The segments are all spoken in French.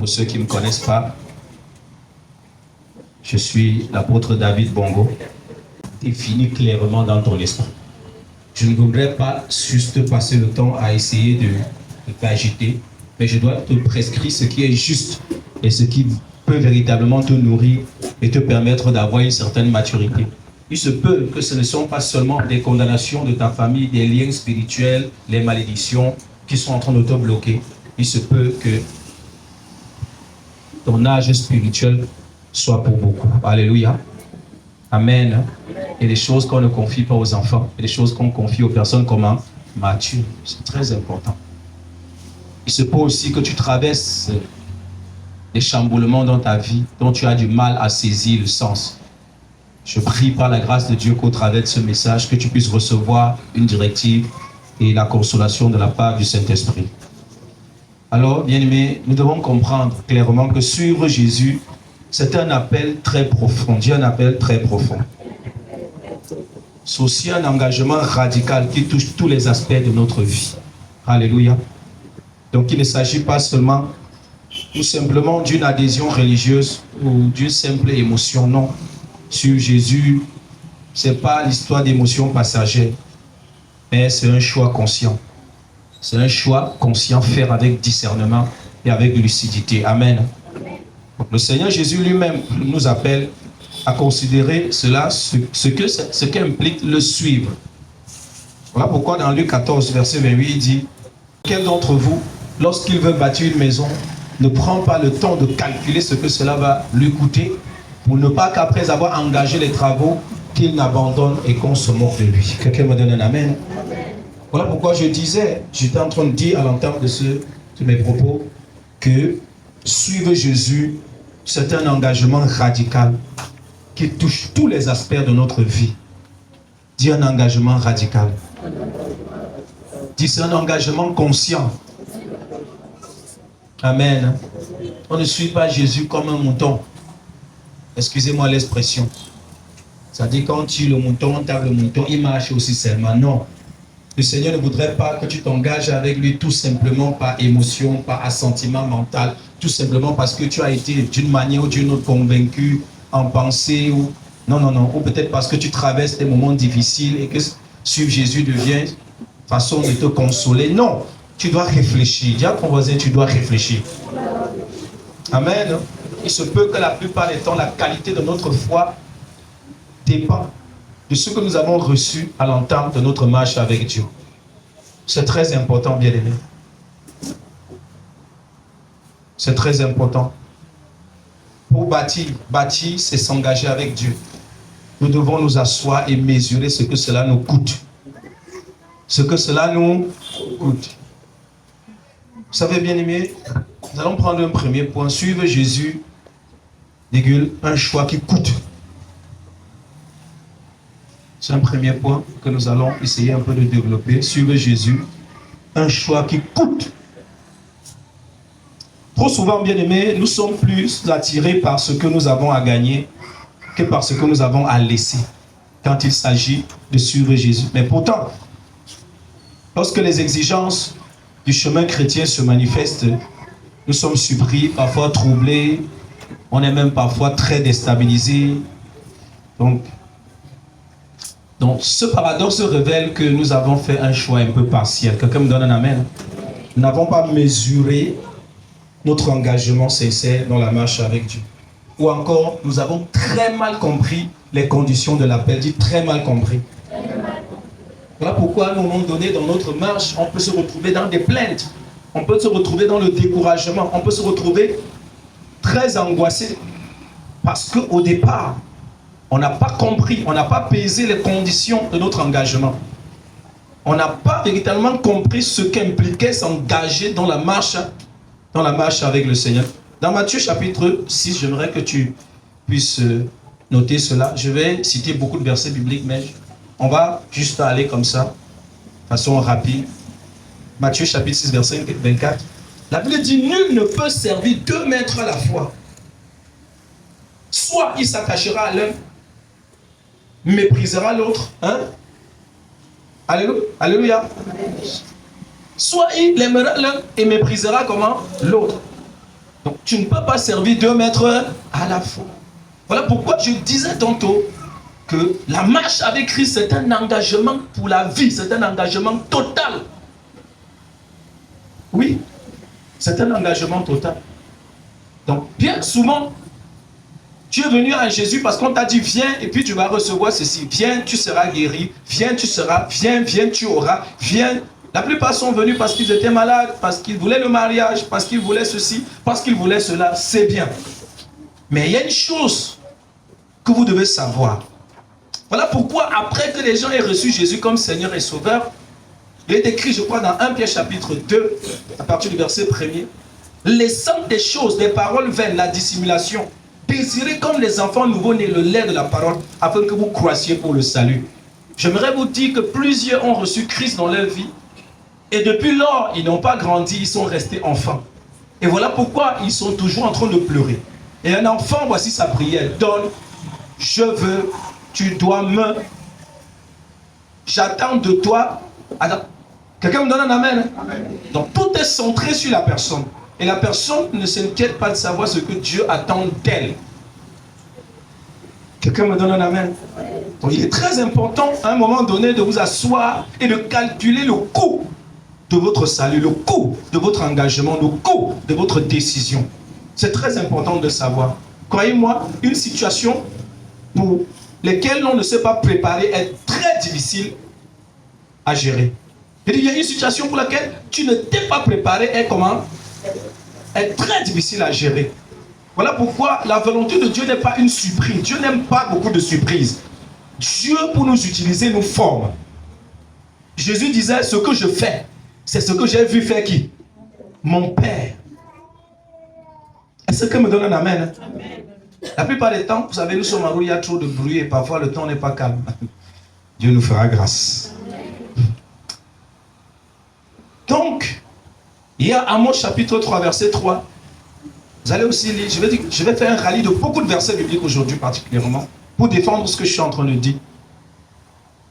Pour ceux qui ne me connaissent pas, je suis l'apôtre David Bongo, défini clairement dans ton esprit. Je ne voudrais pas juste passer le temps à essayer de t'agiter, mais je dois te prescrire ce qui est juste et ce qui peut véritablement te nourrir et te permettre d'avoir une certaine maturité. Il se peut que ce ne sont pas seulement des condamnations de ta famille, des liens spirituels, les malédictions qui sont en train de te bloquer. Il se peut que ton âge spirituel soit pour beaucoup. Alléluia. Amen. Et des choses qu'on ne confie pas aux enfants, et des choses qu'on confie aux personnes comment matures. C'est très important. Il se peut aussi que tu traverses des chamboulements dans ta vie dont tu as du mal à saisir le sens. Je prie par la grâce de Dieu qu'au travers de ce message, que tu puisses recevoir une directive et la consolation de la part du Saint-Esprit. Alors, bien-aimés, nous devons comprendre clairement que suivre Jésus, c'est un appel très profond. Dieu un appel très profond. C'est aussi un engagement radical qui touche tous les aspects de notre vie. Alléluia. Donc, il ne s'agit pas seulement tout simplement d'une adhésion religieuse ou d'une simple émotion. Non. Sur Jésus, ce n'est pas l'histoire d'émotions passagères, mais c'est un choix conscient. C'est un choix conscient, faire avec discernement et avec lucidité. Amen. Le Seigneur Jésus lui-même nous appelle à considérer cela, ce qu'implique le suivre. Voilà pourquoi dans Luc 14, verset 28, il dit « Quel d'entre vous, lorsqu'il veut bâtir une maison, ne prend pas le temps de calculer ce que cela va lui coûter pour ne pas qu'après avoir engagé les travaux, qu'il n'abandonne et qu'on se moque de lui. » Quelqu'un me donne un amen. Voilà pourquoi je disais, j'étais en train de dire à l'entente de mes propos, que suivre Jésus, c'est un engagement radical qui touche tous les aspects de notre vie. Dis un engagement radical. Dis c'est un engagement conscient. Amen. On ne suit pas Jésus comme un mouton. Excusez-moi l'expression. C'est-à-dire quand tu le mouton, on tape le mouton, il marche aussi seulement. Non. Le Seigneur ne voudrait pas que tu t'engages avec lui tout simplement par émotion, par assentiment mental, tout simplement parce que tu as été d'une manière ou d'une autre convaincu en pensée ou non, ou peut-être parce que tu traverses des moments difficiles et que suivre Jésus devient façon de te consoler. Non, tu dois réfléchir. Dis à ton voisin, tu dois réfléchir. Amen. Il se peut que la plupart des temps, la qualité de notre foi dépend de ce que nous avons reçu à l'entente de notre marche avec Dieu. C'est très important, bien-aimé. C'est très important. Pour bâtir, c'est s'engager avec Dieu. Nous devons nous asseoir et mesurer ce que cela nous coûte. Ce que cela nous coûte. Vous savez, bien-aimé, nous allons prendre un premier point. Suivre Jésus, un choix qui coûte. C'est un premier point que nous allons essayer un peu de développer. Suivre Jésus, un choix qui coûte. Trop souvent, bien aimés, nous sommes plus attirés par ce que nous avons à gagner que par ce que nous avons à laisser quand il s'agit de suivre Jésus. Mais pourtant, lorsque les exigences du chemin chrétien se manifestent, nous sommes surpris, parfois troublés, on est même parfois très déstabilisés. Donc, ce paradoxe révèle que nous avons fait un choix un peu partiel. Quelqu'un me donne un amen. Nous n'avons pas mesuré notre engagement sincère dans la marche avec Dieu. Ou encore, nous avons très mal compris les conditions de l'appel. Dit très mal compris. Voilà pourquoi, à un moment donné, dans notre marche, on peut se retrouver dans des plaintes. On peut se retrouver dans le découragement. On peut se retrouver très angoissé. Parce qu'au départ, on n'a pas compris, on n'a pas pesé les conditions de notre engagement. On n'a pas véritablement compris ce qu'impliquait s'engager dans la marche avec le Seigneur. Dans Matthieu chapitre 6, j'aimerais que tu puisses noter cela. Je vais citer beaucoup de versets bibliques, mais on va juste aller comme ça, de façon rapide. Matthieu chapitre 6, verset 24. La Bible dit, nul ne peut servir deux maîtres à la fois. Soit il s'attachera à l'un, méprisera l'autre. Hein? Alléluia. Alléluia. Soit il aimera l'un et méprisera comment? L'autre. Donc, tu ne peux pas servir 2 maîtres à la fois. Voilà pourquoi je disais tantôt que la marche avec Christ, c'est un engagement pour la vie, c'est un engagement total. Oui, c'est un engagement total. Donc, bien souvent, tu es venu à Jésus parce qu'on t'a dit viens et puis tu vas recevoir ceci. Viens, tu seras guéri. Viens, tu seras. Viens, viens, tu auras. Viens. La plupart sont venus parce qu'ils étaient malades, parce qu'ils voulaient le mariage, parce qu'ils voulaient ceci, parce qu'ils voulaient cela. C'est bien. Mais il y a une chose que vous devez savoir. Voilà pourquoi après que les gens aient reçu Jésus comme Seigneur et Sauveur, il est écrit, je crois, dans 1 Pierre chapitre 2, à partir du verset 1er, laissant des choses, des paroles vaines, la dissimulation, désirez comme les enfants nouveau-nés le lait de la parole, afin que vous croissiez pour le salut. J'aimerais vous dire que plusieurs ont reçu Christ dans leur vie, et depuis lors, ils n'ont pas grandi, ils sont restés enfants. Et voilà pourquoi ils sont toujours en train de pleurer. Et un enfant, voici sa prière, donne, je veux, tu dois me, j'attends de toi. Quelqu'un me donne un amen? Amen. Donc tout est centré sur la personne. Et la personne ne s'inquiète pas de savoir ce que Dieu attend d'elle. Quelqu'un me donne un amen? Donc il est très important à un moment donné de vous asseoir et de calculer le coût de votre salut, le coût de votre engagement, le coût de votre décision. C'est très important de savoir. Croyez-moi, une situation pour laquelle on ne s'est pas préparé est très difficile à gérer. Il y a une situation pour laquelle tu ne t'es pas préparé et comment? Est très difficile à gérer. Voilà pourquoi la volonté de Dieu n'est pas une surprise. Dieu n'aime pas beaucoup de surprises. Dieu, pour nous utiliser, nous forme. Jésus disait, ce que je fais, c'est ce que j'ai vu faire qui? Mon Père. Est-ce que me donne un amen? Amen. La plupart des temps, vous savez, nous sommes en où il y a trop de bruit et parfois le temps n'est pas calme. Dieu nous fera grâce. Donc, il y a Amos chapitre 3, verset 3. Vous allez aussi lire, je vais faire un rallye de beaucoup de versets bibliques aujourd'hui particulièrement, pour défendre ce que je suis en train de dire.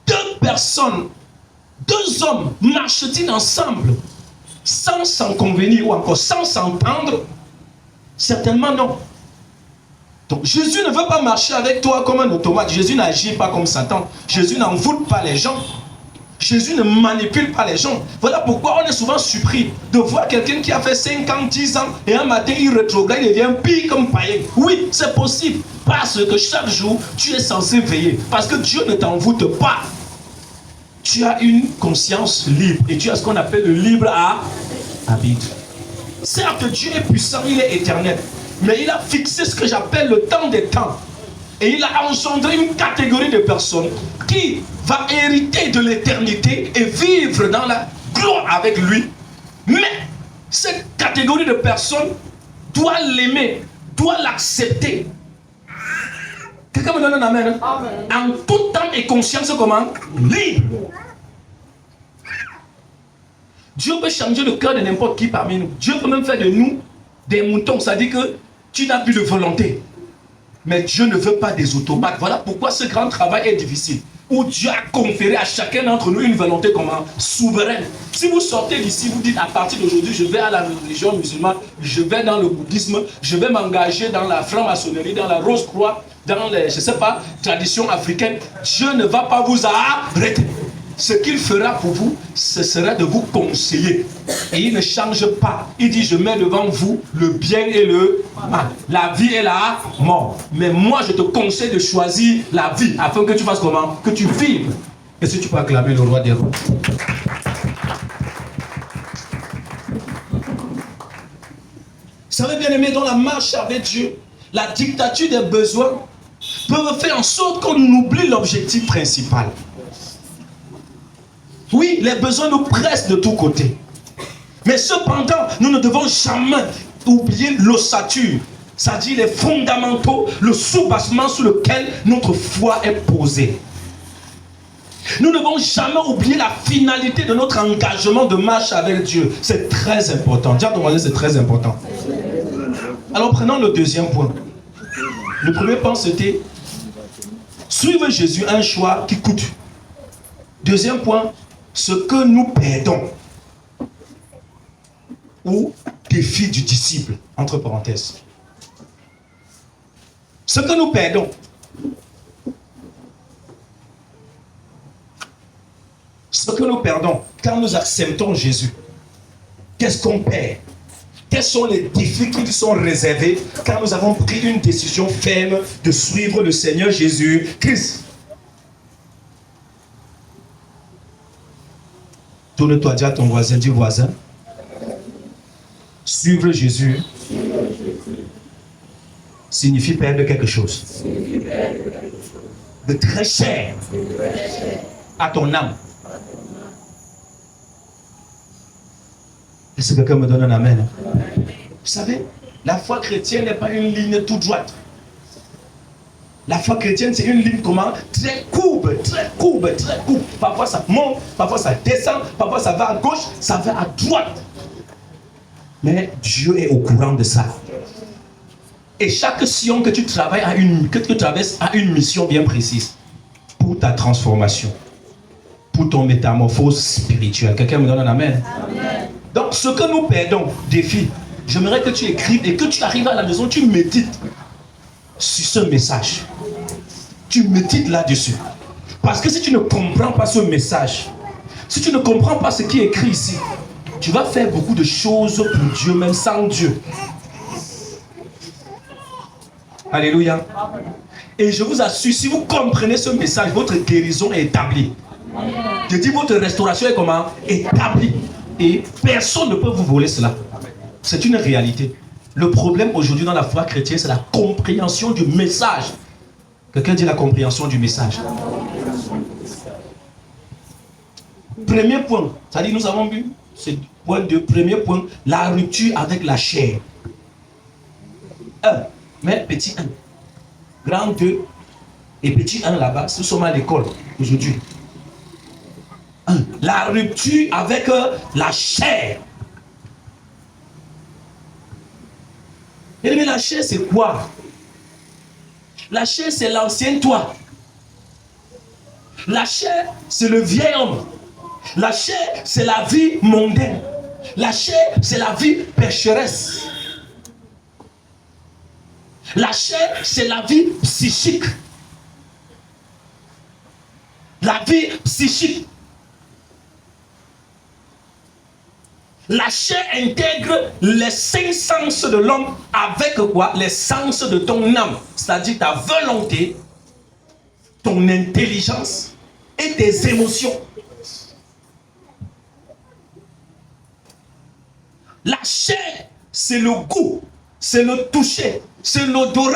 2 personnes, 2 hommes marchent-ils ensemble sans s'en convenir ou encore sans s'entendre? Certainement non. Donc Jésus ne veut pas marcher avec toi comme un automate. Jésus n'agit pas comme Satan. Jésus n'envoûte pas les gens. Jésus ne manipule pas les gens. Voilà pourquoi on est souvent surpris de voir quelqu'un qui a fait 5 ans, 10 ans et un matin il rétrograde, il devient pire comme païen. Oui, c'est possible. Parce que chaque jour, tu es censé veiller. Parce que Dieu ne t'envoûte pas. Tu as une conscience libre et tu as ce qu'on appelle le libre arbitre. Certes, Dieu est puissant, il est éternel. Mais il a fixé ce que j'appelle le temps des temps. Et il a engendré une catégorie de personnes qui va hériter de l'éternité et vivre dans la gloire avec lui. Mais cette catégorie de personnes doit l'aimer, doit l'accepter. Quelqu'un me donne un amen? Amen. En tout temps et conscience comment? Libre. Dieu peut changer le cœur de n'importe qui parmi nous. Dieu peut même faire de nous des moutons. Ça dit que tu n'as plus de volonté. Mais Dieu ne veut pas des automates. Voilà pourquoi ce grand travail est difficile. Où Dieu a conféré à chacun d'entre nous une volonté comment? Souveraine. Si vous sortez d'ici, vous dites à partir d'aujourd'hui, je vais à la religion musulmane, je vais dans le bouddhisme, je vais m'engager dans la franc-maçonnerie, dans la Rose-Croix, dans les, je sais pas, traditions africaines. Dieu ne va pas vous arrêter. Ce qu'il fera pour vous, ce sera de vous conseiller. Et il ne change pas. Il dit, je mets devant vous le bien et le mal. La vie et la mort. Mais moi, je te conseille de choisir la vie, afin que tu fasses comment? Que tu vives. Et si tu peux acclamer le roi des rois. Vous savez, bien aimé, dans la marche avec Dieu, la dictature des besoins peut faire en sorte qu'on oublie l'objectif principal. Oui, les besoins nous pressent de tous côtés. Mais cependant, nous ne devons jamais oublier l'ossature, c'est-à-dire les fondamentaux, le soubassement sur lequel notre foi est posée. Nous ne devons jamais oublier la finalité de notre engagement de marche avec Dieu. C'est très important. Dis à ton voisin, c'est très important. Alors prenons le deuxième point. Le premier point, c'était suivre Jésus, un choix qui coûte. Deuxième point, ce que nous perdons ou défi du disciple, entre parenthèses. Ce que nous perdons, quand nous acceptons Jésus, qu'est-ce qu'on perd? Quels sont les défis qui nous sont réservés quand nous avons pris une décision ferme de suivre le Seigneur Jésus-Christ? Tourne-toi, dis à ton voisin, dis voisin. Suivre Jésus signifie perdre quelque chose de très cher à ton âme. Est-ce que quelqu'un me donne un amen? Vous savez, la foi chrétienne n'est pas une ligne toute droite. La foi chrétienne, c'est une ligne comment? Très courbe, très courbe, très courbe. Parfois ça monte, parfois ça descend, parfois ça va à gauche, ça va à droite. Mais Dieu est au courant de ça. Et chaque sillon que tu travailles que tu traverses a une mission bien précise pour ta transformation, pour ton métamorphose spirituelle. Quelqu'un me donne un amen? Amen. Donc ce que nous perdons, défi, j'aimerais que tu écrives et que tu arrives à la maison, tu médites sur ce message. Tu médites là-dessus. Parce que si tu ne comprends pas ce message, si tu ne comprends pas ce qui est écrit ici, tu vas faire beaucoup de choses pour Dieu, même sans Dieu. Alléluia. Et je vous assure, si vous comprenez ce message, votre guérison est établie. Je dis votre restauration est comment? Établie. Et personne ne peut vous voler cela. C'est une réalité. Le problème aujourd'hui dans la foi chrétienne, c'est la compréhension du message. Quelqu'un dit la compréhension du message. Premier point, c'est-à-dire nous avons vu, c'est point 2, premier point, la rupture avec la chair. 1, mais petit 1. Grand 2 et petit 1 là-bas, ce sont à l'école aujourd'hui. 1. La rupture avec la chair. Mais la chair, c'est quoi? La chair, c'est l'ancien toi. La chair, c'est le vieil homme. La chair, c'est la vie mondaine. La chair, c'est la vie pécheresse. La chair, c'est la vie psychique. La vie psychique. La chair intègre les 5 sens de l'homme avec quoi? Les sens de ton âme, c'est-à-dire ta volonté, ton intelligence et tes émotions. La chair, c'est le goût, c'est le toucher, c'est l'odorat.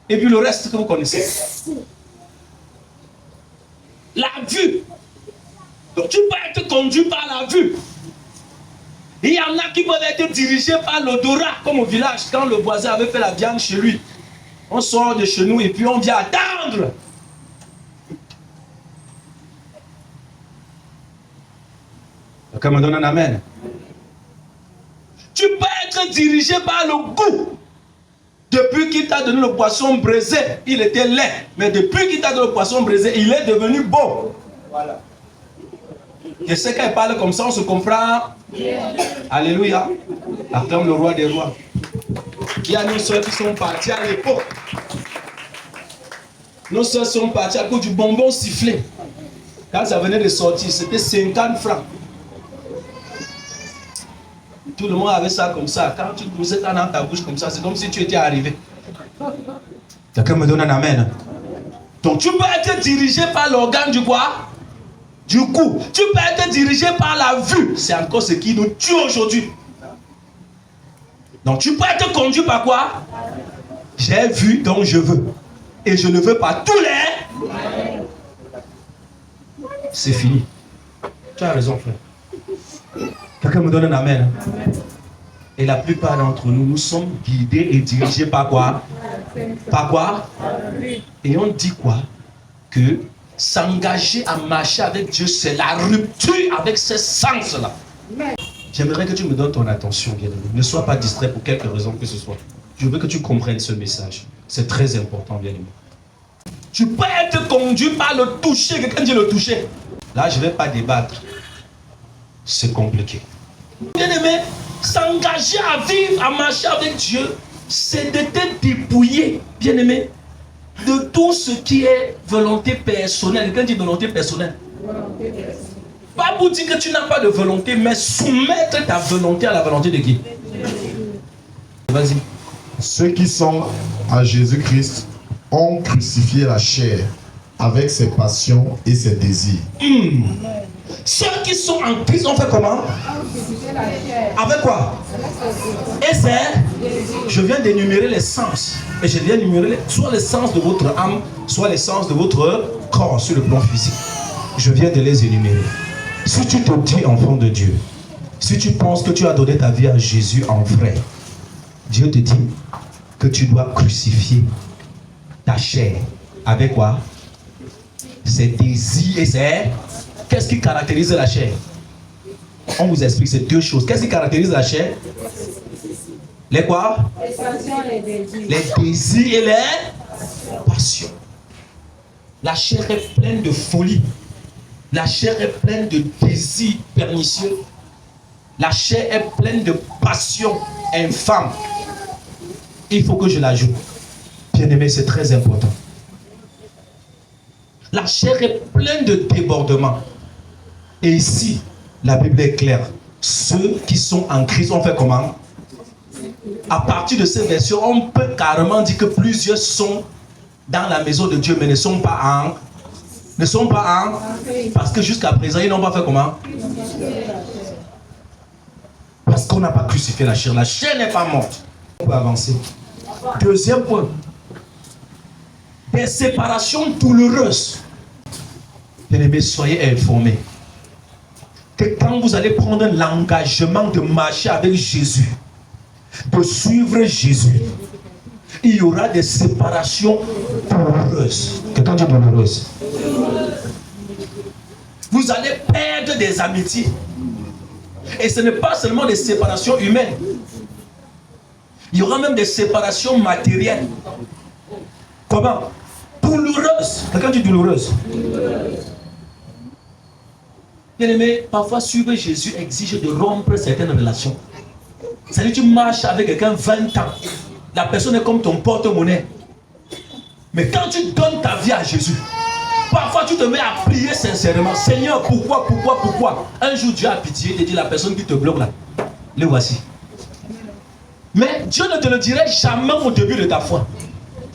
Et puis le reste que vous connaissez. La vue. Donc tu peux être conduit par la vue. Il y en a qui peuvent être dirigés par l'odorat, comme au village, quand le voisin avait fait la viande chez lui. On sort de chez nous et puis on vient attendre. Quelqu'un me donne un amen. Tu peux être dirigé par le goût. Depuis qu'il t'a donné le poisson braisé, il était laid. Mais depuis qu'il t'a donné le poisson braisé, il est devenu bon. Voilà. Je sais qu'elle parle comme ça, on se comprend. Alléluia. Acclame le roi des rois. Il y a nos soeurs qui sont parties à l'époque. Nos soeurs sont parties à cause du bonbon sifflé. Quand ça venait de sortir, c'était 50 francs. Tout le monde avait ça comme ça. Quand tu posais ça dans ta bouche comme ça, c'est comme si tu étais arrivé. Quelqu'un me donne un amen. Donc tu peux être dirigé par l'organe du quoi? Du coup, tu peux être dirigé par la vue. C'est encore ce qui nous tue aujourd'hui. Donc tu peux être conduit par quoi? J'ai vu donc je veux. Et je ne veux pas tous les... C'est fini. Tu as raison, frère. Quelqu'un me donne un amen. Et la plupart d'entre nous, nous sommes guidés et dirigés par quoi? Par quoi? Et on dit quoi? Que s'engager à marcher avec Dieu, c'est la rupture avec ces sens-là. J'aimerais que tu me donnes ton attention, bien-aimé. Ne sois pas distrait pour quelque raison que ce soit. Je veux que tu comprennes ce message. C'est très important, bien-aimé. Tu peux être conduit par le toucher. Quelqu'un dit le toucher. Là, je ne vais pas débattre. C'est compliqué. Bien-aimé, S'engager à vivre, à marcher avec Dieu, c'est de te dépouiller, bien-aimé, de tout ce qui est volonté personnelle. Quand dit volonté personnelle, pas pour dire que tu n'as pas de volonté, mais soumettre ta volonté à la volonté de qui? Vas-y. Ceux qui sont à Jésus-Christ ont crucifié la chair avec ses passions et ses désirs. Ceux qui sont en Christ ont fait comment? Avec quoi? Et c'est, je viens d'énumérer les sens. Et je viens d'énumérer soit les sens de votre âme, soit les sens de votre corps sur le plan physique. Je viens de les énumérer. Si tu te dis enfant de Dieu, si tu penses que tu as donné ta vie à Jésus en vrai, Dieu te dit que tu dois crucifier ta chair. Avec quoi? Ses désirs et ses... Qu'est-ce qui caractérise la chair? On vous explique ces deux choses. Qu'est-ce qui caractérise la chair? Les quoi? Les désirs et les passions. La chair est pleine de folie. La chair est pleine de désirs pernicieux. La chair est pleine de passions infâmes. Il faut que je l'ajoute. Bien-aimé, c'est très important. La chair est pleine de débordements. Et ici, la Bible est claire. Ceux qui sont en Christ ont fait comment? À partir de ces versions, on peut carrément dire que plusieurs sont dans la maison de Dieu, mais ne sont pas en... Parce que jusqu'à présent, ils n'ont pas fait comment? Parce qu'on n'a pas crucifié la chair. La chair n'est pas morte. On peut avancer. Deuxième point. Des séparations douloureuses. Bien-aimés, soyez informés que quand vous allez prendre l'engagement de marcher avec Jésus, de suivre Jésus, il y aura des séparations douloureuses. Quelqu'un dit douloureuses. Vous allez perdre des amitiés. Et ce n'est pas seulement des séparations humaines. Il y aura même des séparations matérielles. Comment? Douloureuses. Quelqu'un dit douloureuse. Bien aimé, parfois suivre Jésus exige de rompre certaines relations. C'est-à-dire que tu marches avec quelqu'un 20 ans. La personne est comme ton porte-monnaie. Mais quand tu donnes ta vie à Jésus, parfois tu te mets à prier sincèrement. Seigneur, pourquoi? Un jour Dieu a pitié et dit la personne qui te bloque là, le voici. Mais Dieu ne te le dirait jamais au début de ta foi.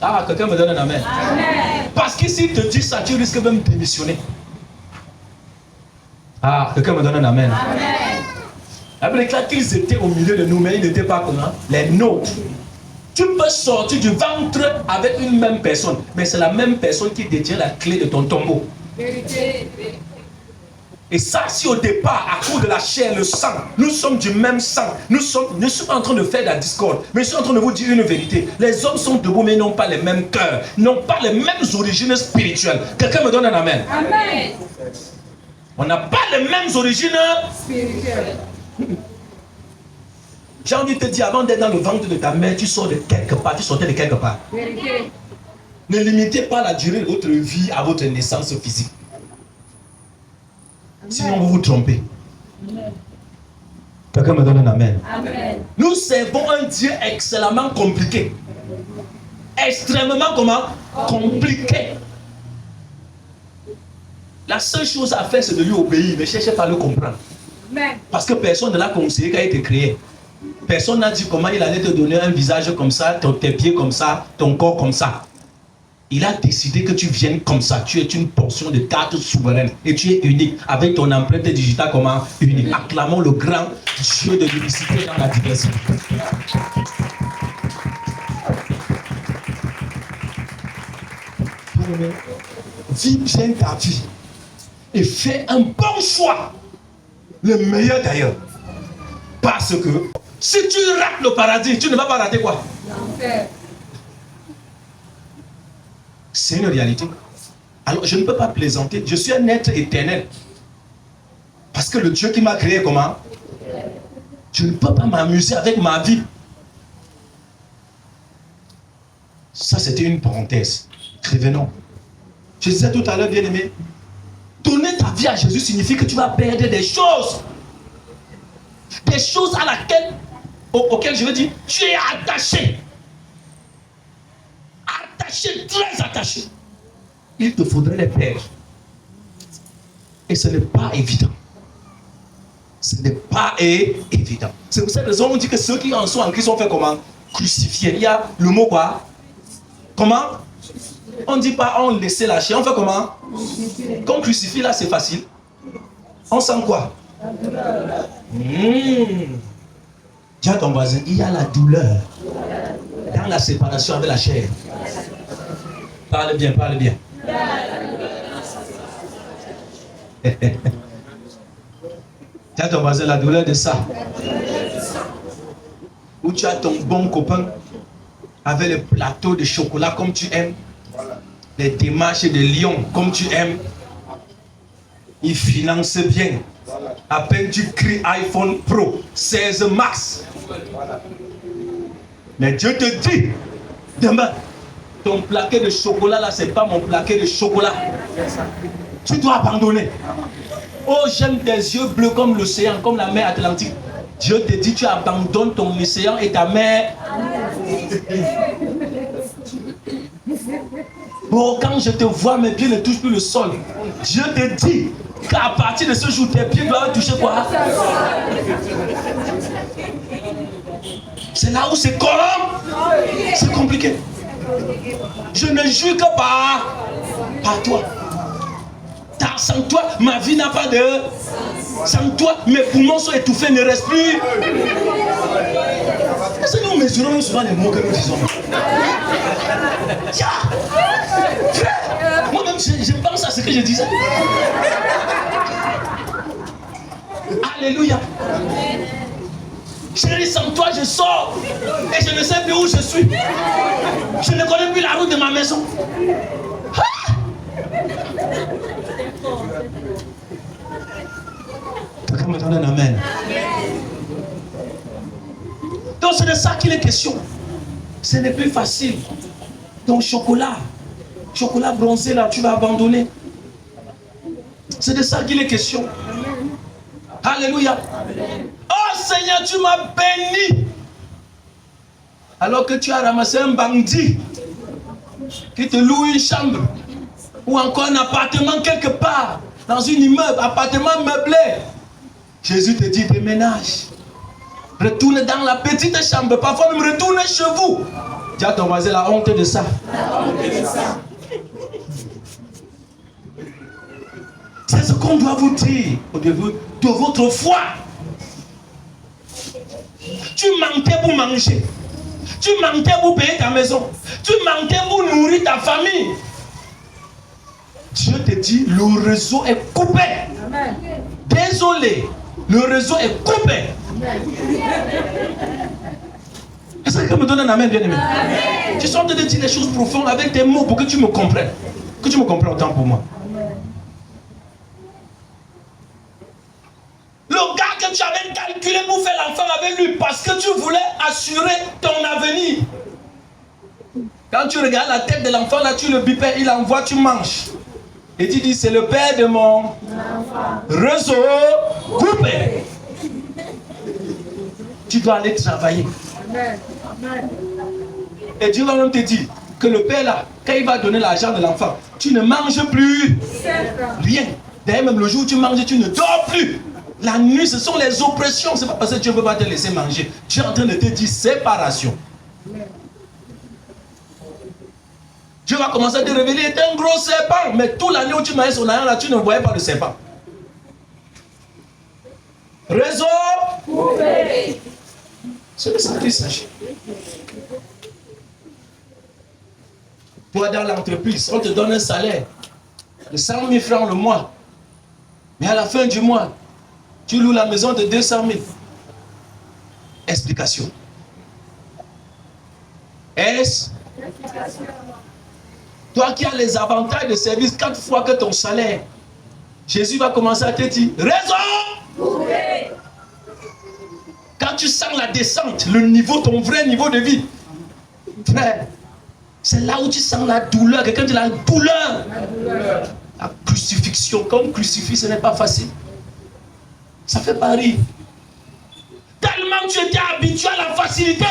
Ah, quelqu'un me donne un amen. Amen. Parce que s'il te dit ça, tu risques même de démissionner. Ah, quelqu'un me donne un amen. Amen. La Bible déclare qu'ils étaient au milieu de nous, mais ils n'étaient pas comment? Les nôtres. Tu peux sortir du ventre avec une même personne, mais c'est la même personne qui détient la clé de ton tombeau. Vérité. Et ça, si au départ, à cause de la chair, le sang, nous sommes du même sang, ne suis pas en train de faire de la discorde, mais je suis en train de vous dire une vérité. Les hommes sont debout, mais n'ont pas les mêmes cœurs, n'ont pas les mêmes origines spirituelles. Quelqu'un me donne un amen. Amen. On n'a pas les mêmes origines spirituelles. J'ai envie de te dire, avant d'être dans le ventre de ta mère, tu sors de quelque part, tu sortais de quelque part. Vérité. Ne limitez pas la durée de votre vie à votre naissance physique. Sinon, vous vous trompez. Quelqu'un me donne un amen. Amen. Nous servons un Dieu excellemment compliqué. Extrêmement comment? Compliqué. La seule chose à faire, c'est de lui obéir. Ne cherchez pas à le comprendre. Parce que personne ne l'a conseillé quand il a été créé. Personne n'a dit comment il allait te donner un visage comme ça, tes pieds comme ça, ton corps comme ça. Il a décidé que tu viennes comme ça. Tu es une portion de carte souveraine. Et tu es unique. Avec ton empreinte digitale comment? Unique. Acclamons le grand Dieu de l'unicité dans la diversité. Vis bien ta vie. Et fais un bon choix. Le meilleur d'ailleurs. Parce que si tu rates le paradis, tu ne vas pas rater quoi? L'enfer. C'est une réalité. Alors je ne peux pas plaisanter. Je suis un être éternel. Parce que le Dieu qui m'a créé comment? Je ne peux pas m'amuser avec ma vie. Ça c'était une parenthèse. Revenons. Je disais tout à l'heure, bien aimé, donner ta vie à Jésus signifie que tu vas perdre des choses. Des choses auxquelles je veux dire, tu es attaché. Attaché, très attaché. Il te faudrait les perdre. Et ce n'est pas évident. Ce n'est pas évident. C'est pour cette raison qu'on dit que ceux qui en sont en Christ sont fait comment? Crucifiés. Il y a le mot quoi? Comment? On ne dit pas on laissait la chair. On fait comment? Quand on crucifie là, c'est facile. On sent quoi? Dis à ton voisin, il y a la douleur dans la séparation avec la chair. Parle bien, parle bien. Tu as ton voisin, la douleur de ça. Ou tu as ton bon copain avec le plateau de chocolat comme tu aimes, les démarches de lion comme tu aimes. Il finance bien. À peine tu cries iPhone Pro 16 Max. Mais Dieu te dit, demain, ton plaquet de chocolat là, c'est pas mon plaquet de chocolat. Tu dois abandonner. Oh, j'aime des yeux bleus comme l'océan, comme la mer Atlantique. Dieu te dit, tu abandonnes ton océan et ta mer. Oh, quand je te vois, mes pieds ne touchent plus le sol. Dieu te dit qu'à partir de ce jour, tes pieds doivent toucher quoi? C'est là où c'est c'est compliqué. Je ne jure que par toi. Sans toi, ma vie n'a pas de... Sans toi, mes poumons sont étouffés, ne restent plus. Parce que nous mesurons souvent les mots que nous disons. Moi-même, je pense à ce que je disais. Alléluia. Chérie, sans toi, je sors et je ne sais plus où je suis. Je ne connais plus la route de ma maison. Quelqu'un me donne un amen. Donc c'est de ça qu'il est question. Ce n'est plus facile. Ton chocolat bronzé là, tu vas abandonner. C'est de ça qu'il est question. Alléluia. Oh Seigneur, tu m'as béni. Alors que tu as ramassé un bandit qui te loue une chambre ou encore un appartement quelque part, dans un immeuble, appartement meublé. Jésus te dit, déménage. Retourne dans la petite chambre, parfois même retourne chez vous. Dis à ton voisin la honte de ça. C'est ce qu'on doit vous dire au début de votre foi. Tu mentais pour manger. Tu mentais pour payer ta maison. Tu mentais pour nourrir ta famille. Dieu te dit, le réseau est coupé. Amen. Désolé, le réseau est coupé. Est-ce que quelqu'un me donne un amen, bien-aimé? Je suis en train de dire des choses profondes avec des mots pour que tu me comprennes. Que tu me comprennes autant pour moi. Amen. Le gars que tu avais calculé pour faire l'enfant avec lui parce que tu voulais assurer ton avenir. Quand tu regardes la tête de l'enfant, là, tu le bipes, il envoie, tu manges. Et tu dis, c'est le père de mon réseau coupé. Tu dois aller travailler. Et Dieu va même te dire que le père là, quand il va donner l'argent de l'enfant, tu ne manges plus rien. D'ailleurs, même le jour où tu manges, tu ne dors plus. La nuit, ce sont les oppressions. C'est pas parce que Dieu ne veut pas te laisser manger. Dieu est en train de te dire séparation. Dieu va commencer à te révéler, il est un gros serpent. Mais toute l'année où tu mangeais son argent là, tu ne voyais pas le serpent. Réseau coupé. C'est de ça qu'il s'agit. Toi, dans l'entreprise, on te donne un salaire de 100 000 francs le mois. Mais à la fin du mois, tu loues la maison de 200 000. Explication. Toi qui as les avantages de service 4 fois que ton salaire, Jésus va commencer à te dire, raison. Quand tu sens la descente, le niveau, ton vrai niveau de vie, frère, c'est là où tu sens la douleur. Quelqu'un dit la douleur. La crucifixion. Comme crucifix, ce n'est pas facile. Ça fait pas rire. Tellement tu étais habitué à la facilité.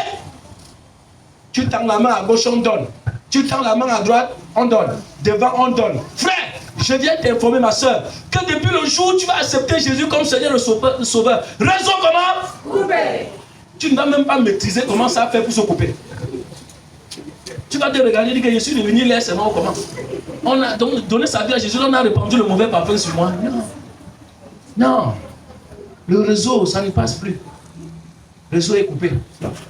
Tu tends la main à gauche, on donne. Tu tends la main à droite, on donne. Devant, on donne. Frère, je viens t'informer, ma soeur, que depuis le jour où tu vas accepter Jésus comme Seigneur le Sauveur, raison comment? Couper. Tu ne vas même pas maîtriser comment ça fait pour se couper. Tu vas te regarder et dire que je suis devenu l'air, c'est moi ou comment? On a donné sa vie à Jésus, on a répandu le mauvais parfum sur moi. Non. Non. Le réseau, ça ne passe plus. Le réseau est coupé.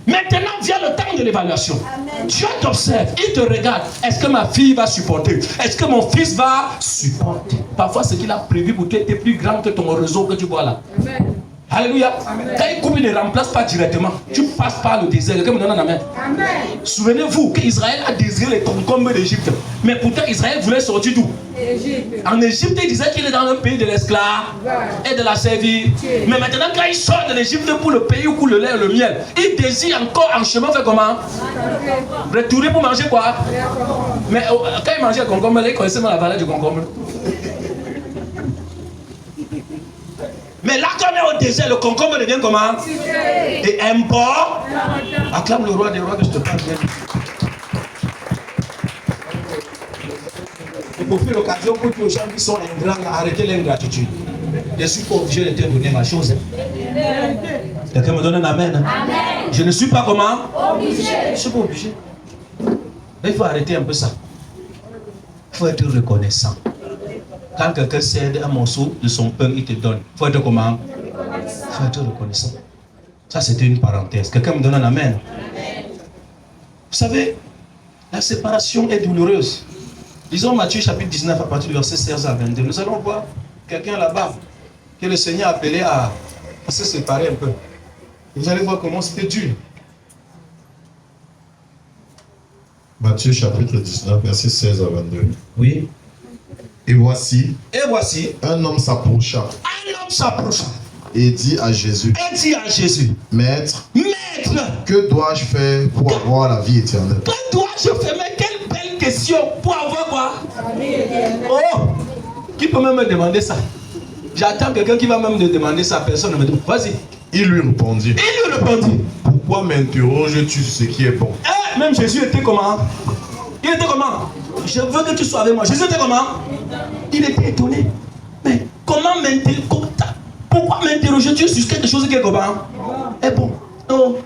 Maintenant vient le temps de l'évaluation. Dieu t'observe, il te regarde. Est-ce que ma fille va supporter? Est-ce que mon fils va supporter? Parfois, ce qu'il a prévu pour toi est plus grand que ton réseau que tu vois là. Amen. Alléluia. Amen. Quand il coupe, il ne remplace pas directement. Tu passes par le désert. Quelqu'un me donne un amen. Amen. Souvenez-vous qu'Israël a désiré les concombres d'Égypte. Mais pourtant, Israël voulait sortir d'où? En Égypte, il disait qu'il est dans un pays de l'esclave et de la servitude. Mais maintenant, quand il sort de l'Égypte pour le pays où coule le lait et le miel, il désire encore en chemin faire comment? Retourner pour manger quoi? Mais quand il mangeait le concombre, il connaissait la valeur du concombre. Mais là, quand on est au désert, le concombre devient comment? Et un bord. Acclame le roi des rois que je te parle bien. Il faut faire l'occasion pour que les gens qui sont ingrats, arrêter l'ingratitude. Je suis pas obligé de te donner ma chose. Quelqu'un me donne un amen. Amen. Je ne suis pas comment? Obligé. Je ne suis pas obligé. Il faut arrêter un peu ça. Il faut être reconnaissant. Quand quelqu'un cède un morceau de son pain, il te donne. Il faut être comment? Il faut être reconnaissant. Ça, c'était une parenthèse. Quelqu'un me donne un amen. Amen. Vous savez, la séparation est douloureuse. Disons Matthieu chapitre 19 à partir du verset 16 à 22. Nous allons voir quelqu'un là-bas que le Seigneur a appelé à se séparer un peu. Vous allez voir comment c'était dur. Matthieu chapitre 19, verset 16 à 22. Oui. Et voici, un homme s'approcha. Et dit à Jésus, Maître, que dois-je faire pour avoir la vie éternelle? Que dois-je faire? Mais quelle belle question. Pour avoir quoi? La vie éternelle. Oh, qui peut même me demander ça? J'attends quelqu'un qui va même me demander ça. Personne ne me demande. Vas-y. Il lui répondit. Pourquoi m'interroges-tu sur ce qui est bon? Même Jésus était comment? Il était comment? Je veux que tu sois avec moi. Jésus était comment? Il était étonné. Mais comment m'interroger? Pourquoi m'interroger-tu sur quelque chose qui est comment? Est bon. Non.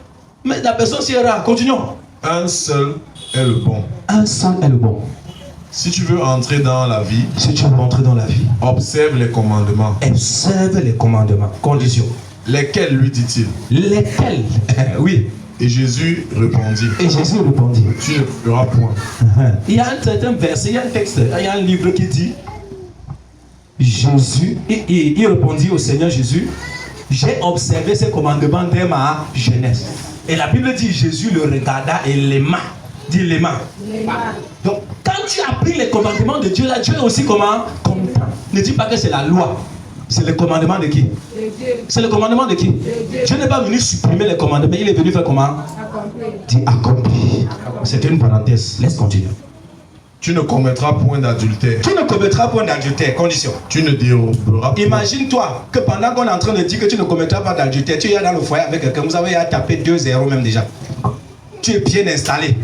Mais la personne c'est rare. Continuons. Un seul est le bon. Un seul est le bon. Si tu veux entrer dans la vie, observe les commandements. Observe les commandements. Conditions. Lesquels, lui dit-il? Lesquels? Oui. Et Jésus répondit. Tu ne feras point. Il y a un certain verset, il y a un texte, il y a un livre qui dit Jésus, il répondit au Seigneur Jésus, j'ai observé ces commandements dès ma jeunesse. Et la Bible dit Jésus le regarda et l'aima. Dis l'aima. Donc quand tu as pris les commandements de Dieu, là, Dieu est aussi comment? Content. Ne dis pas que c'est la loi. C'est le commandement de qui? C'est le commandement de qui? Dieu n'est pas venu supprimer les commandements, mais il est venu faire comment? Dit accomplir. C'était une parenthèse. Laisse continuer. Tu ne commettras point d'adultère. Condition. Tu ne déroberas point. Imagine-toi que pendant qu'on est en train de dire que tu ne commettras pas d'adultère, tu es dans le foyer avec quelqu'un, vous avez tapé 2-0 même déjà. Tu es bien installé.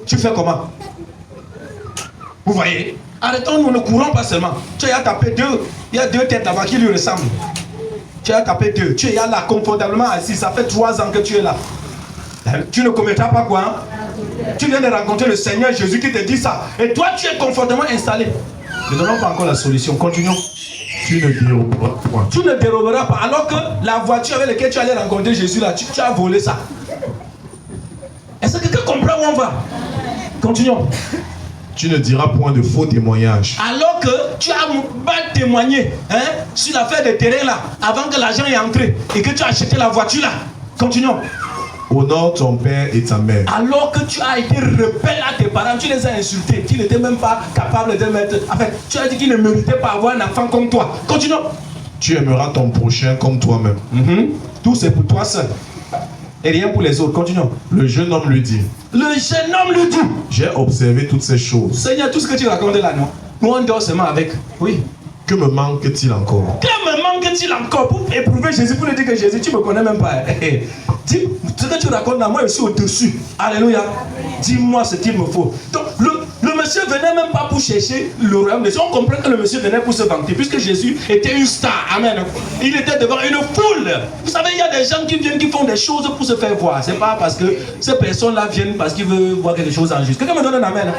Tu fais comment? Vous voyez? Arrêtons-nous, ne courons pas seulement. Tu as tapé 2, il y a 2 têtes là-bas qui lui ressemblent. Tu as tapé 2, tu es là confortablement assis, ça fait 3 ans que tu es là. Tu ne commettras pas quoi? Tu viens de rencontrer le Seigneur Jésus qui te dit ça. Et toi, tu es confortablement installé. Ne donnons pas encore la solution, continuons. Tu ne déroberas point. Tu ne déroberas pas. Alors que la voiture avec laquelle tu allais rencontrer Jésus là, tu as volé ça. Est-ce que quelqu'un comprend où on va? Continuons. Tu ne diras point de faux témoignages. Alors que tu as mal témoigné sur l'affaire de terrain là, avant que l'argent est entré et que tu as acheté la voiture là. Continuons. Honore ton père et ta mère. Alors que tu as été rebelle à tes parents, tu les as insultés, tu n'étais même pas capable de mettre. En fait, tu as dit qu'ils ne méritaient pas avoir un enfant comme toi. Continuons. Tu aimeras ton prochain comme toi-même. Tout c'est pour toi seul. Et rien pour les autres. Continuons. Le jeune homme lui dit. J'ai observé toutes ces choses. Seigneur, tout ce que tu racontes là, non? Nous on dort seulement avec. Oui. Que me manque-t-il encore? Que me manque-t-il encore pour éprouver Jésus, pour lui dire que Jésus, tu ne me connais même pas. Dis, ce que tu racontes là, moi je suis au-dessus. Alléluia. Dis-moi ce qu'il me faut. Donc le monsieur venait même pas pour chercher le royaume de Dieu. On comprend que le monsieur venait pour se vanter, puisque Jésus était une star. Amen. Il était devant une foule. Vous savez, il y a des gens qui viennent, qui font des choses pour se faire voir. C'est pas parce que ces personnes-là viennent parce qu'ils veulent voir quelque chose en juste. Quelqu'un me donne un amen.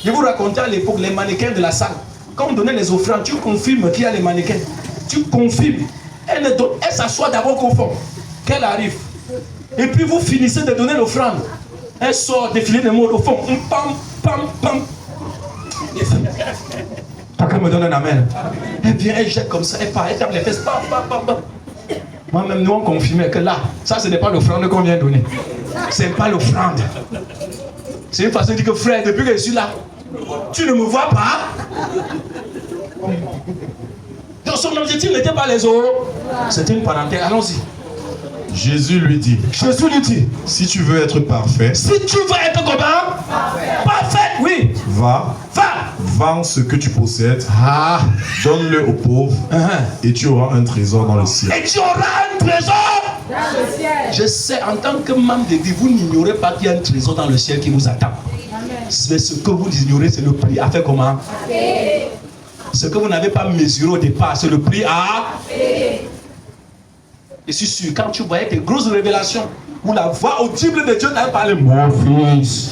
Je vous racontais à l'époque les mannequins de la salle. Quand on donnait les offrandes, tu confirmes qu'il y a les mannequins. Tu confirmes. Elle s'assoit d'abord au fond. Qu'elle arrive. Et puis vous finissez de donner l'offrande. Elle sort défiler des mots au fond. Pam, pam, pam. Quelqu'un me donne un amen. Elle vient, elle jette comme ça. Elle part, elle tape les fesses. Pam, pam, pam, pam. Moi-même, nous on confirmait que là, ça ce n'est pas l'offrande qu'on vient donner. C'est pas l'offrande. C'est une façon de dire que frère, depuis que je suis là, tu ne me vois pas. Donc son objectif n'était pas les autres. C'était une parenthèse. Allons-y. Jésus lui dit, si tu veux être parfait, parfait, oui, va, vends ce que tu possèdes, donne-le aux pauvres, et tu auras un trésor dans le ciel. Et tu auras un trésor dans le ciel. Je sais, en tant que membre de Dieu, vous n'ignorez pas qu'il y a un trésor dans le ciel qui vous attend. Mais ce que vous ignorez, c'est le prix à faire comment? Ce que vous n'avez pas mesuré au départ, c'est le prix à payer. Je suis sûr, quand tu voyais tes grosses révélations, où la voix audible de Dieu t'avait parlé, mon fils,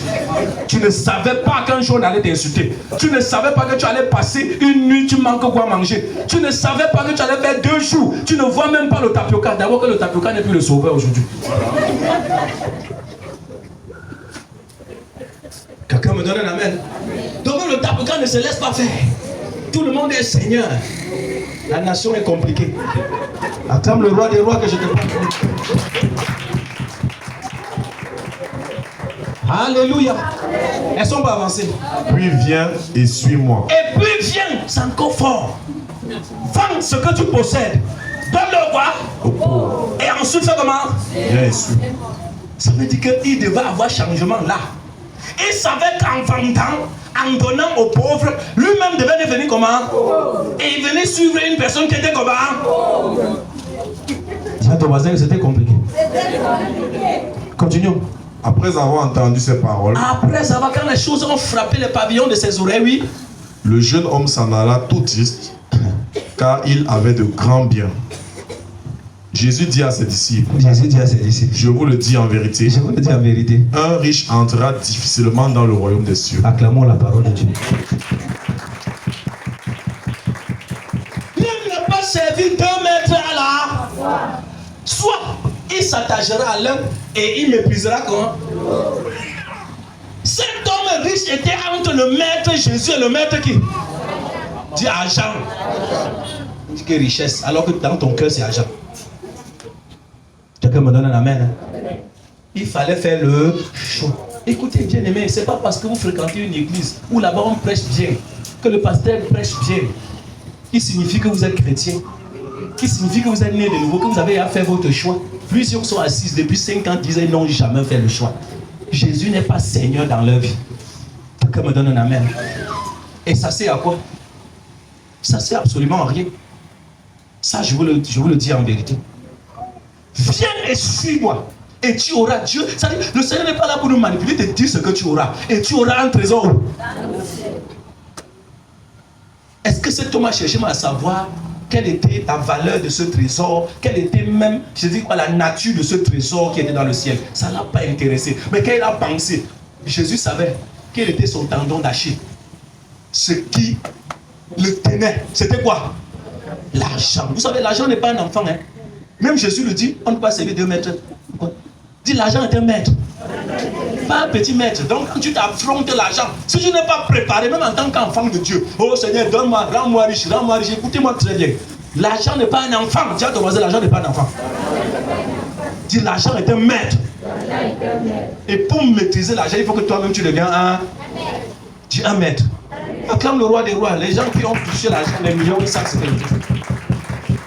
tu ne savais pas qu'un jour on allait t'insulter. Tu ne savais pas que tu allais passer une nuit, tu manques quoi manger. Tu ne savais pas que tu allais faire 2 jours. Tu ne vois même pas le tapioca. D'abord que le tapioca n'est plus le sauveur aujourd'hui. Quelqu'un me donne un amen. Donc le tapioca ne se laisse pas faire. Tout le monde est Seigneur. La nation est compliquée. Acclame le roi des rois que je te parle. Alléluia. Elles sont pas avancées. Puis viens et suis-moi. Et puis viens, c'est encore fort. Vends ce que tu possèdes. Donne-le quoi? Aux pauvres. Et ensuite fais comment? Viens et suis. Ça veut dire qu'il devait avoir changement là. Il savait qu'en vendant, en donnant aux pauvres, lui-même devait devenir comment? Et il venait suivre une personne qui était comment? Dis à ton voisin que c'était compliqué. Continuons. Après avoir entendu ces paroles, après avoir, quand les choses ont frappé les pavillons de ses oreilles, oui, le jeune homme s'en alla tout triste, car il avait de grands biens. Jésus dit à ses disciples, je vous le dis en vérité, un riche entrera difficilement dans le royaume des cieux. Acclamons la parole de Dieu. Il n'a pas servi 2 maîtres à la. Soit il s'attachera à l'un et il méprisera comment? Cet homme riche était entre le maître Jésus et le maître qui? Dis argent. Dis que richesse, alors que dans ton cœur c'est argent. Quelqu'un me donne un amen. Il fallait faire le choix. Écoutez bien aimé, c'est pas parce que vous fréquentez une église où là-bas on prêche bien, que le pasteur prêche bien, qui signifie que vous êtes chrétien, qui signifie que vous êtes né de nouveau, que vous avez à faire votre choix. Plusieurs sont assis depuis 5 ans, disaient ils n'ont jamais fait le choix. Jésus n'est pas Seigneur dans leur vie. Quelqu'un me donne un amen. Et ça sert à quoi? Ça sert absolument à rien. Ça, je vous le dis en vérité. Viens et suis-moi. Et tu auras Dieu. C'est-à-dire, le Seigneur n'est pas là pour nous manipuler, te dire ce que tu auras. Et tu auras un trésor où? Est-ce que cet homme a cherché à savoir quelle était la valeur de ce trésor, quelle était même, je dis quoi, la nature de ce trésor qui était dans le ciel? Ça ne l'a pas intéressé. Mais quand il a pensé, Jésus savait quel était son tendon d'Achille. Ce qui le tenait, c'était quoi? L'argent. Vous savez, l'argent n'est pas un enfant. Hein? Même Jésus le dit, on ne peut pas servir 2 maîtres. Dit l'argent est un maître. Pas un petit maître. Donc quand tu t'affrontes l'argent, si tu n'es pas préparé, même en tant qu'enfant de Dieu, oh Seigneur, donne-moi, rends-moi riche, écoutez-moi très bien. L'argent n'est pas un enfant. Dis à ton voisin, l'argent n'est pas un enfant. Dis l'argent est un maître. Et pour maîtriser l'argent, il faut que toi-même tu deviens un. Dis un maître. Acclame le roi des rois. Les gens qui ont touché l'argent, les millions, ils savent ce que c'est.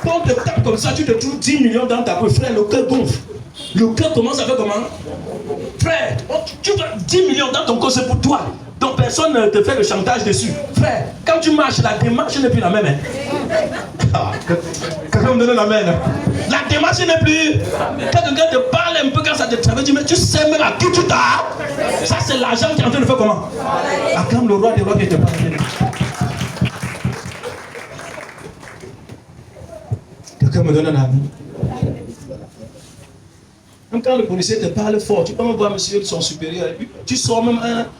Quand tu te tapes comme ça, tu te trouves 10 millions dans ta poche, frère, le cœur gonfle. Le cœur commence à faire comment? Frère, tu veux 10 millions dans ton corps, c'est pour toi. Donc personne ne te fait le chantage dessus. Frère, quand tu marches, la démarche n'est plus la même. Quelqu'un me donne l'amen. La démarche n'est plus. Quand quelqu'un te parle un peu, quand ça te travaille, tu dis, mais tu sais même à qui tu t'as. Ça, c'est l'argent qui est en train de faire comment? Acclame le roi des rois qui te parle. Quelqu'un me donne un avis. Même quand le policier te parle fort, tu peux même voir monsieur son supérieur. Et puis, tu sors même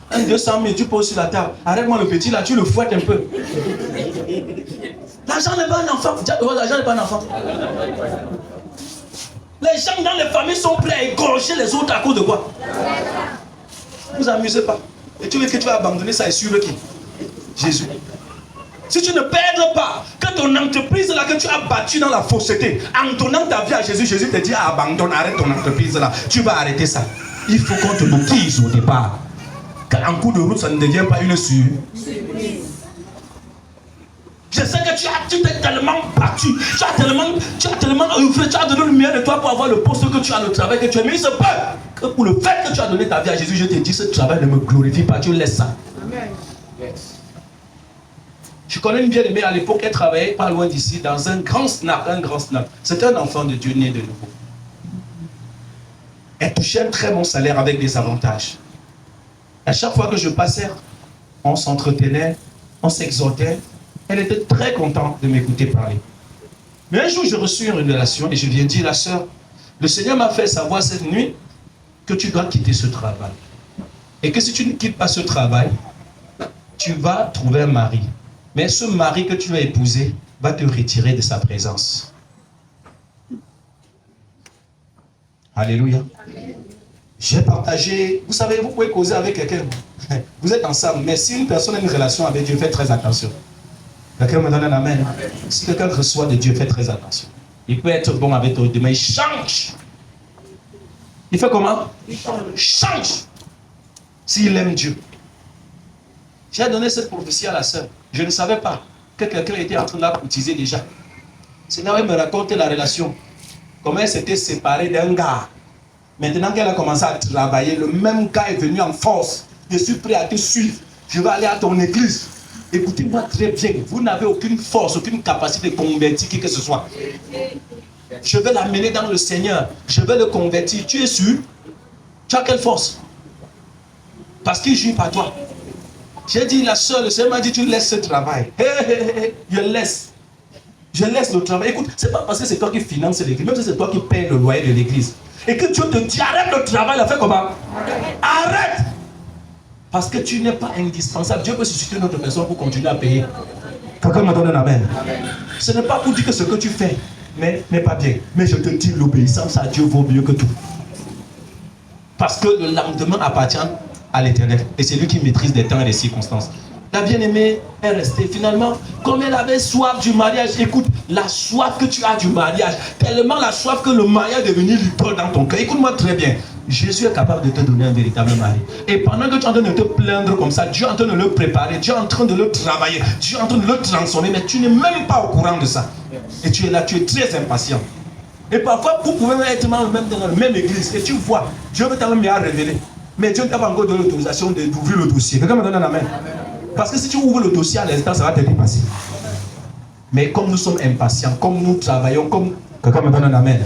un 200 000, tu poses sur la table. Arrête-moi le petit là, tu le fouettes un peu. L'argent n'est pas un enfant. L'argent n'est pas un enfant. Les gens dans les familles sont prêts à égorger les autres à cause de quoi? Ne vous amusez pas. Et tu veux que tu vas abandonner ça et suivre qui? Jésus. Si tu ne perds pas, que ton entreprise là que tu as battue dans la fausseté, en donnant ta vie à Jésus, Jésus te dit abandonne, arrête ton entreprise là. Tu vas arrêter ça. Il faut qu'on te baptise au départ. Qu'en cours de route, ça ne devient pas une surprise. Je sais que tu t'es tellement battu, tu as tellement œuvré, tu as donné le meilleur de toi pour avoir le poste que tu as, le travail que tu as. Mais il se peut que pour le fait que tu as donné ta vie à Jésus, je te dis, ce travail ne me glorifie pas, tu laisses ça. Amen. Je connais une bien-aimée à l'époque, elle travaillait pas loin d'ici, dans un grand snack. C'était un enfant de Dieu né de nouveau. Elle touchait un très bon salaire avec des avantages. À chaque fois que je passais, on s'entretenait, on s'exhortait. Elle était très contente de m'écouter parler. Mais un jour, j'ai reçu une révélation et je viens dire à la sœur, le Seigneur m'a fait savoir cette nuit que tu dois quitter ce travail. Et que si tu ne quittes pas ce travail, tu vas trouver un mari. Mais ce mari que tu vas épouser va te retirer de sa présence. Alléluia. J'ai partagé, vous savez, vous pouvez causer avec quelqu'un. Vous êtes ensemble, mais si une personne a une relation avec Dieu, faites très attention. Quelqu'un me donne un amen. Si quelqu'un reçoit de Dieu, faites très attention. Il peut être bon avec toi, mais il change. Il fait comment? Il change. S'il aime Dieu. J'ai donné cette prophétie à la sœur. Je ne savais pas que quelqu'un était en train de la courtiser déjà. C'est là où elle me raconte la relation. Comment elle s'était séparée d'un gars. Maintenant qu'elle a commencé à travailler, le même gars est venu en force. Je suis prêt à te suivre. Je vais aller à ton église. Écoutez-moi très bien. Vous n'avez aucune force, aucune capacité de convertir qui que ce soit. Je vais l'amener dans le Seigneur. Je vais le convertir. Tu es sûr? Tu as quelle force? Parce qu'il joue par toi. J'ai dit, la soeur, le Seigneur m'a dit, tu laisses ce travail. Je laisse. Je laisse le travail. Écoute, c'est pas parce que c'est toi qui finance l'église, même si c'est toi qui payes le loyer de l'église. Et que Dieu te dit, arrête le travail, la fait comment? Arrête! Parce que tu n'es pas indispensable. Dieu peut susciter une autre personne pour continuer à payer. Quelqu'un me donne un amen. Ce n'est pas pour dire que ce que tu fais n'est pas bien. Mais je te dis, l'obéissance à Dieu vaut mieux que tout. Parce que le lendemain appartient à l'Éternel. Et c'est lui qui maîtrise les temps et les circonstances. La bien-aimée est restée. Finalement, comme elle avait soif du mariage, écoute, la soif que tu as du mariage, tellement la soif que le mariage est devenu l'idole dans ton cœur. Écoute-moi très bien. Jésus est capable de te donner un véritable mari. Et pendant que tu es en train de te plaindre comme ça, Dieu est en train de le préparer, Dieu est en train de le travailler, Dieu est en train de le transformer, mais tu n'es même pas au courant de ça. Et tu es là, tu es très impatient. Et parfois, vous pouvez être dans la même église et tu vois, Dieu veut t'en bien révéler. Mais Dieu ne t'a pas encore donné l'autorisation d'ouvrir le dossier. Quelqu'un me donne un amen. Parce que si tu ouvres le dossier à l'instant, ça va te dépasser. Mais comme nous sommes impatients, comme nous travaillons, comme... Quelqu'un me donne un amen.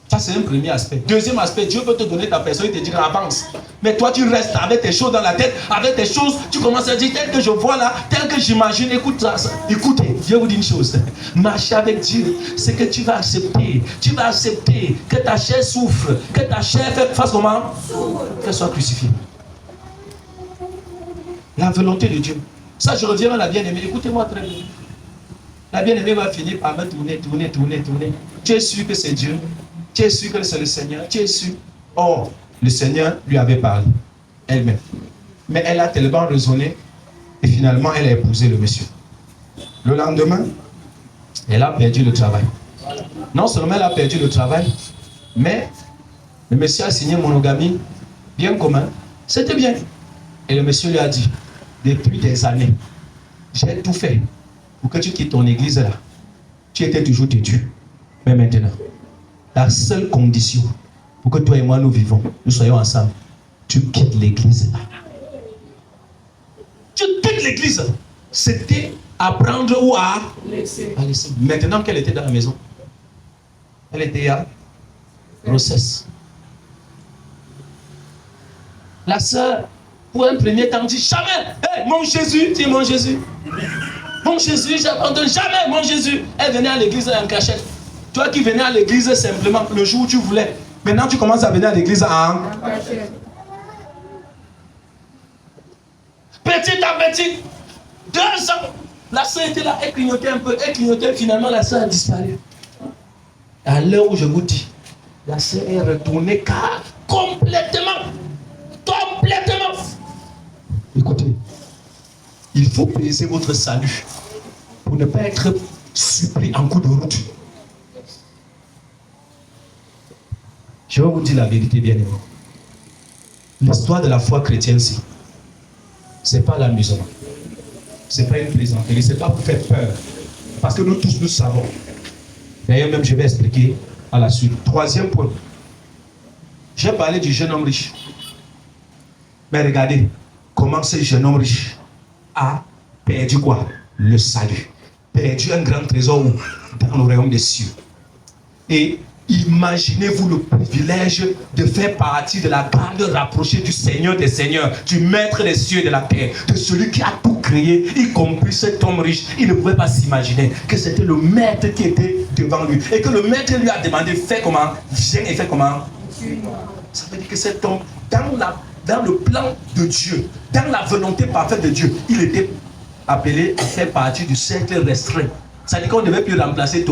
Ça, c'est un premier aspect. Deuxième aspect, Dieu veut te donner ta personne, il te dit avance. Mais toi, tu restes avec tes choses dans la tête, avec tes choses, tu commences à dire tel que je vois là, tel que j'imagine. Écoute ça. Écoutez, Dieu vous dit une chose. Marcher avec Dieu, c'est que tu vas accepter. Tu vas accepter que ta chair souffre, que ta chair fasse comment? Qu'elle soit crucifiée. La volonté de Dieu. Ça, je reviens à la bien-aimée. Écoutez-moi très bien. La bien-aimée va finir par me tourner. Tu es sûr que c'est Dieu? Tu es sûr que c'est le Seigneur? Tu es sûr? Or, le Seigneur lui avait parlé, elle-même. Mais elle a tellement raisonné, et finalement, elle a épousé le monsieur. Le lendemain, elle a perdu le travail. Non seulement elle a perdu le travail, mais le monsieur a signé monogamie, bien commun. C'était bien. Et le monsieur lui a dit, depuis des années, j'ai tout fait pour que tu quittes ton église là. Tu étais toujours têtu. Mais maintenant, la seule condition pour que toi et moi nous vivons, nous soyons ensemble, tu quittes l'église là. Tu quittes l'église. C'était à prendre ou à laisser. Maintenant qu'elle était dans la maison, elle était à grossesse. La sœur, pour un premier temps, dit jamais, hey, mon Jésus, dis mon Jésus. Mon Jésus, j'abandonne jamais, mon Jésus. Elle venait à l'église en cachette. Toi qui venais à l'église simplement le jour où tu voulais. Maintenant, tu commences à venir à l'église en cachette. Petit à petit, 2 ans, la sœur était là, elle clignotait un peu, elle clignotait, finalement la sœur a disparu. À l'heure où je vous dis, la sœur est retournée car complètement. Écoutez, il faut peser votre salut pour ne pas être surpris en cours de route. Je vais vous dire la vérité, bien aimé. L'histoire de la foi chrétienne, c'est pas l'amusement. C'est pas une plaisanterie, c'est pas pour faire peur. Parce que nous tous, nous savons. D'ailleurs, même je vais expliquer à la suite. 3e point. J'ai parlé du jeune homme riche. Mais regardez comment ce jeune homme riche a perdu quoi? Le salut. Perdu un grand trésor dans le royaume des cieux. Et imaginez-vous le privilège de faire partie de la garde rapprochée du Seigneur des Seigneurs, du Maître des cieux et de la terre, de celui qui a tout créé, y compris cet homme riche. Il ne pouvait pas s'imaginer que c'était le Maître qui était devant lui. Et que le Maître lui a demandé, fais comment? Viens et fais comment? Ça veut dire que cet homme, dans le plan de Dieu, dans la volonté parfaite de Dieu, il était appelé à faire partie du cercle restreint. Ça veut dire qu'on ne devait plus remplacer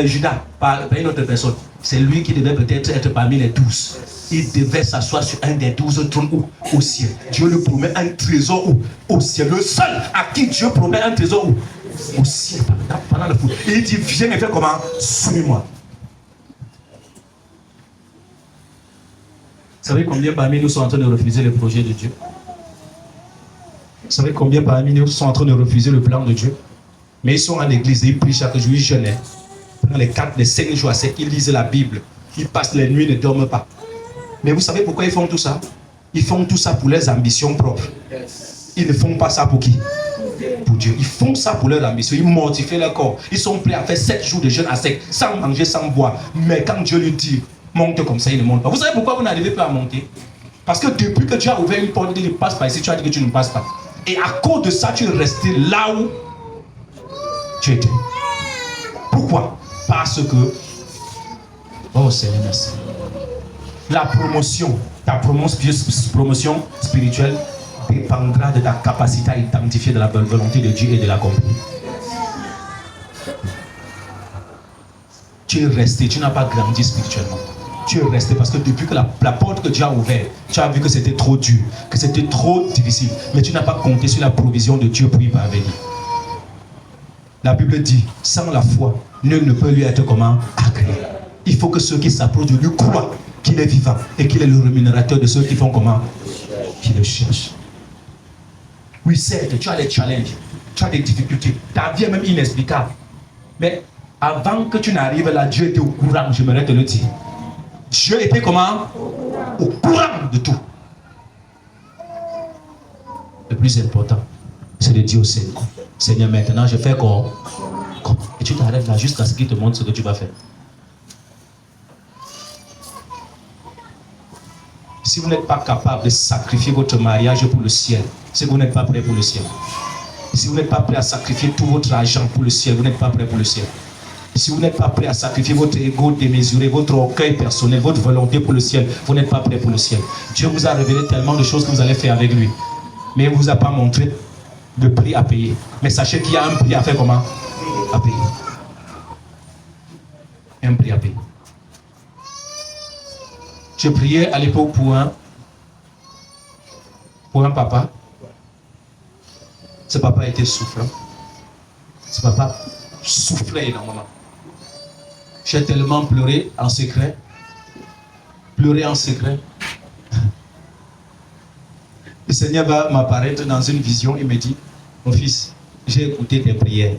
Judas par une autre personne. C'est lui qui devait peut-être être parmi les 12. Il devait s'asseoir sur un des 12 trônes au ciel. Dieu lui promet un trésor au ciel. Le seul à qui Dieu promet un trésor au ciel pendant le fou. Et il dit, viens et fais comment? Suis-moi. Vous savez combien parmi nous sont en train de refuser le projet de Dieu? Vous savez combien parmi nous sont en train de refuser le plan de Dieu? Mais ils sont à l'église, ils prient chaque jour, ils jeûnent. Pendant les 5 jours à sec, ils lisent la Bible. Ils passent les nuits, ne dorment pas. Mais vous savez pourquoi ils font tout ça? Ils font tout ça pour leurs ambitions propres. Ils ne font pas ça pour qui? Pour Dieu. Ils font ça pour leurs ambitions. Ils mortifient leur corps. Ils sont prêts à faire 7 jours de jeûne à sec, sans manger, sans boire. Mais quand Dieu lui dit, monte comme ça, il ne monte pas. Vous savez pourquoi vous n'arrivez pas à monter? Parce que depuis que Dieu a ouvert une porte, il ne passe pas ici, tu as dit que tu ne passes pas. Et à cause de ça, tu es resté là où tu étais. Pourquoi? Parce que, oh Seigneur, merci. La promotion, ta promotion spirituelle dépendra de ta capacité à identifier de la bonne volonté de Dieu et de l'accomplir. Tu es resté, tu n'as pas grandi spirituellement. Tu es resté parce que depuis que la porte que Dieu a ouverte, tu as vu que c'était trop dur, que c'était trop difficile. Mais tu n'as pas compté sur la provision de Dieu pour y parvenir. La Bible dit, sans la foi, nul ne peut lui être comment? Agréé. Il faut que ceux qui s'approchent de lui croient qu'il est vivant et qu'il est le rémunérateur de ceux qui font comment? Qui le cherchent. Oui, certes, tu as des challenges, tu as des difficultés, ta vie est même inexplicable. Mais avant que tu n'arrives là, Dieu était au courant, j'aimerais te le dire. Dieu était comment? Au courant de tout. Le plus important, c'est de dire au Seigneur, Seigneur, maintenant je fais comme. Et tu t'arrêtes là jusqu'à ce qu'il te montre ce que tu vas faire. Si vous n'êtes pas capable de sacrifier votre mariage pour le ciel, c'est que vous n'êtes pas prêt pour le ciel. Si vous n'êtes pas prêt à sacrifier tout votre argent pour le ciel, vous n'êtes pas prêt pour le ciel. Si vous n'êtes pas prêt à sacrifier votre ego démesuré, votre orgueil personnel, votre volonté pour le ciel, vous n'êtes pas prêt pour le ciel. Dieu vous a révélé tellement de choses que vous allez faire avec lui. Mais il ne vous a pas montré le prix à payer. Mais sachez qu'il y a un prix à faire comment? À payer. Un prix à payer. Je priais à l'époque pour un papa. Ce papa était souffrant. Ce papa souffrait énormément. J'ai tellement pleuré en secret. Pleuré en secret. Le Seigneur va m'apparaître dans une vision et me dit, mon fils, j'ai écouté tes prières.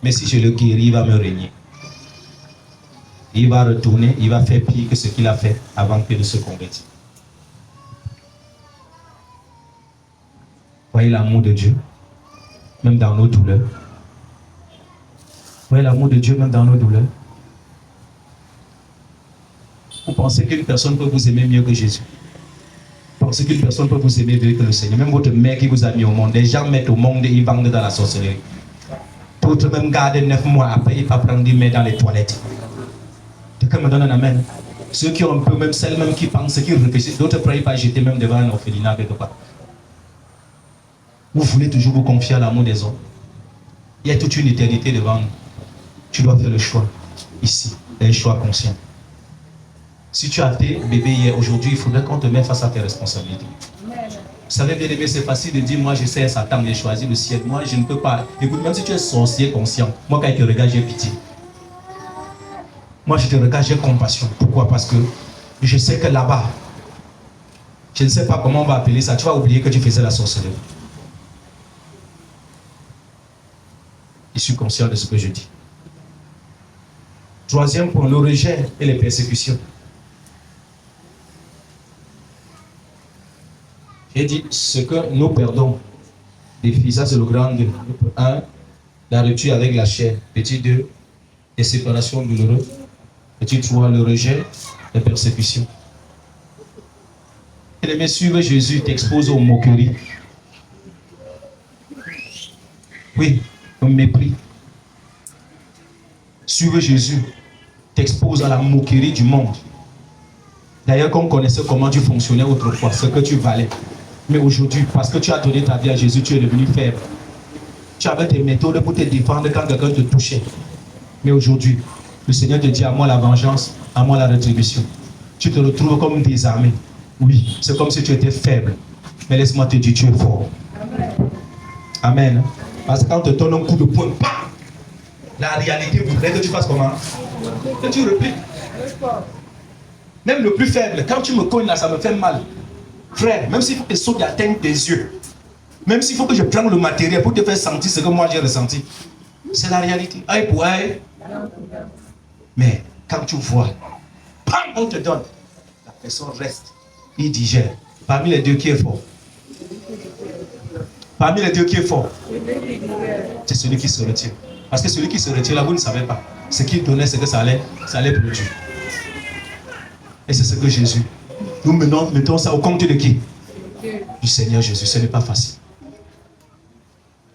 Mais si je le guéris, il va me régner. Il va retourner, il va faire pire que ce qu'il a fait avant qu'il ne se convertisse. Voyez l'amour de Dieu, même dans nos douleurs. Voyez l'amour de Dieu, même dans nos douleurs. Vous pensez qu'une personne peut vous aimer mieux que Jésus? Vous pensez qu'une personne peut vous aimer mieux que le Seigneur? Même votre mère qui vous a mis au monde, les gens mettent au monde et ils vendent dans la sorcellerie. D'autres même gardent 9 mois après, ils ne pas prendre des mains dans les toilettes. Quelqu'un me donne un amen. Ceux qui ont un peu, même celles même qui pensent, qui réfléchissent, d'autres ne prennent pas jeter même devant un orphelinat quelque part. Vous voulez toujours vous confier à l'amour des hommes. Il y a toute une éternité devant nous. Tu dois faire le choix ici, un choix conscient. Si tu as fait bébé hier, aujourd'hui, il faudrait qu'on te mette face à tes responsabilités. Vous savez, bien aimé, c'est facile de dire, moi je sais Satan, j'ai choisi le ciel. Moi je ne peux pas. Écoute, même si tu es sorcier conscient, moi quand il te regarde, j'ai pitié. Moi je te regarde, j'ai compassion. Pourquoi? Parce que je sais que là-bas, je ne sais pas comment on va appeler ça, tu vas oublier que tu faisais la sorcellerie. Je suis conscient de ce que je dis. Troisième point, le rejet et les persécutions. J'ai dit ce que nous perdons. Défi, ça c'est le grand 2. 1, la rupture avec la chair. Petit 2, les séparations douloureuses. Petit 3, le rejet, les persécutions. Et les suivre Jésus t'expose aux moqueries. Oui, au mépris. Suivre Jésus t'expose à la moquerie du monde. D'ailleurs, qu'on connaissait comment tu fonctionnais autrefois, ce que tu valais. Mais aujourd'hui, parce que tu as donné ta vie à Jésus, tu es devenu faible. Tu avais des méthodes pour te défendre quand quelqu'un te touchait. Mais aujourd'hui, le Seigneur te dit, à moi la vengeance, à moi la rétribution. Tu te retrouves comme désarmé. Oui, c'est comme si tu étais faible. Mais laisse-moi te dire, tu es fort. Amen. Parce que quand on te donne un coup de poing, bam, la réalité voudrait que tu fasses comment? Que tu repliques. Même le plus faible, quand tu me cognes là, ça me fait mal. Frère, même s'il faut que je saute la teinte des yeux, même s'il faut que je prenne le matériel pour te faire sentir ce que moi j'ai ressenti, c'est la réalité. Aïe pour aïe. Mais quand tu vois, bam, on te donne, la personne reste, il digère. Parmi les deux qui est fort. Parmi les deux qui est fort, c'est celui qui se retire. Parce que celui qui se retire là, vous ne savez pas. Ce qu'il donnait, c'est que ça allait produire. Et c'est ce que Jésus. Nous mettons ça au compte de qui? Du Seigneur Jésus. Ce n'est pas facile.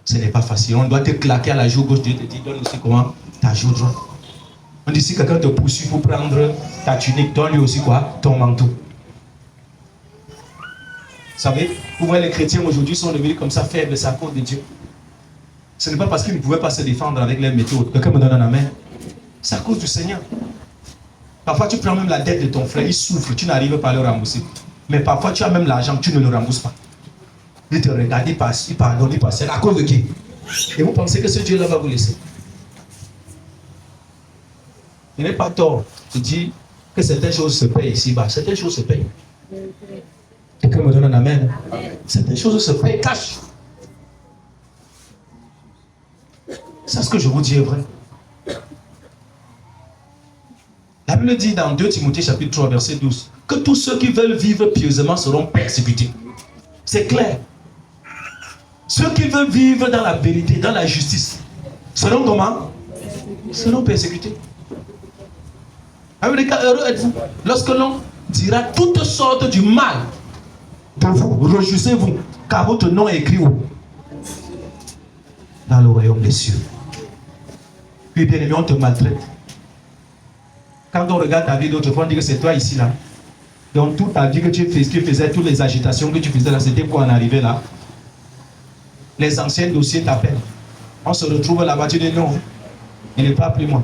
Ce n'est pas facile. On doit te claquer à la joue gauche. Dieu te dit, donne aussi comment? Ta joue droite. On dit, si quelqu'un te poursuit pour prendre ta tunique, donne-lui aussi quoi? Ton manteau. Vous savez, vous voyez, les chrétiens aujourd'hui sont devenus comme ça faibles, c'est à cause de Dieu. Ce n'est pas parce qu'ils ne pouvaient pas se défendre avec les méthodes. Quelqu'un me donne un amen. C'est à cause du Seigneur. Parfois, tu prends même la dette de ton frère, il souffre, tu n'arrives pas à le rembourser. Mais parfois, tu as même l'argent, tu ne le rembourses pas. Il te regarde, il passe, il pardonne, il passe. C'est à cause de qui? Et vous pensez que ce Dieu-là va vous laisser? Il n'est pas tort de dire que certaines choses se payent ici-bas. Certaines choses se payent. Quelqu'un me donne un amen. Certaines choses se payent cash. C'est ce que je vous dis est vrai. La Bible dit dans 2 Timothée chapitre 3 verset 12 que tous ceux qui veulent vivre pieusement seront persécutés. C'est clair. Ceux qui veulent vivre dans la vérité, dans la justice, seront comment? Seront persécutés. Avec les cas, heureux êtes-vous lorsque l'on dira toutes sortes du mal de vous. Réjouissez-vous, car votre nom est écrit où? Dans le royaume des cieux. Puis bien aimé, on te maltraite. Quand on regarde ta vie d'autrefois, on dit que c'est toi ici là. Donc toute ta vie que tu faisais, toutes les agitations que tu faisais là, c'était pour en arriver là. Les anciens dossiers t'appellent. On se retrouve là-bas, tu dis non, il n'est pas plus moi.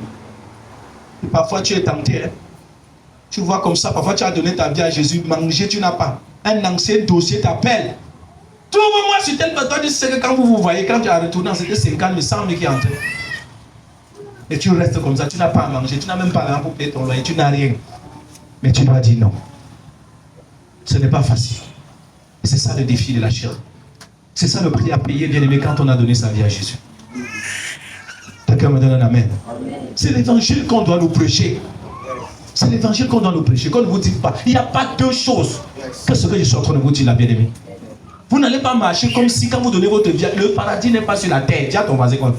Et parfois tu es tenté. Hein? Tu vois comme ça, parfois tu as donné ta vie à Jésus, manger tu n'as pas. Un ancien dossier t'appelle. Trouve-moi sur tel bateau, tu sais que quand vous vous voyez, quand tu as retourné, c'était 50 000, 100 000 qui entrent. Et tu restes comme ça, tu n'as pas à manger, tu n'as même pas l'argent pour payer ton loyer, tu n'as rien. Mais tu dois dire non. Ce n'est pas facile. Et c'est ça le défi de la chair. C'est ça le prix à payer, bien aimé, quand on a donné sa vie à Jésus. Quelqu'un me donne un amen. C'est l'évangile qu'on doit nous prêcher. C'est l'évangile qu'on doit nous prêcher, qu'on ne vous dit pas. Il n'y a pas deux choses que ce que je suis en train de vous dire là, bien aimé. Vous n'allez pas marcher comme si quand vous donnez votre vie, le paradis n'est pas sur la terre. Dis à ton voisin quoi.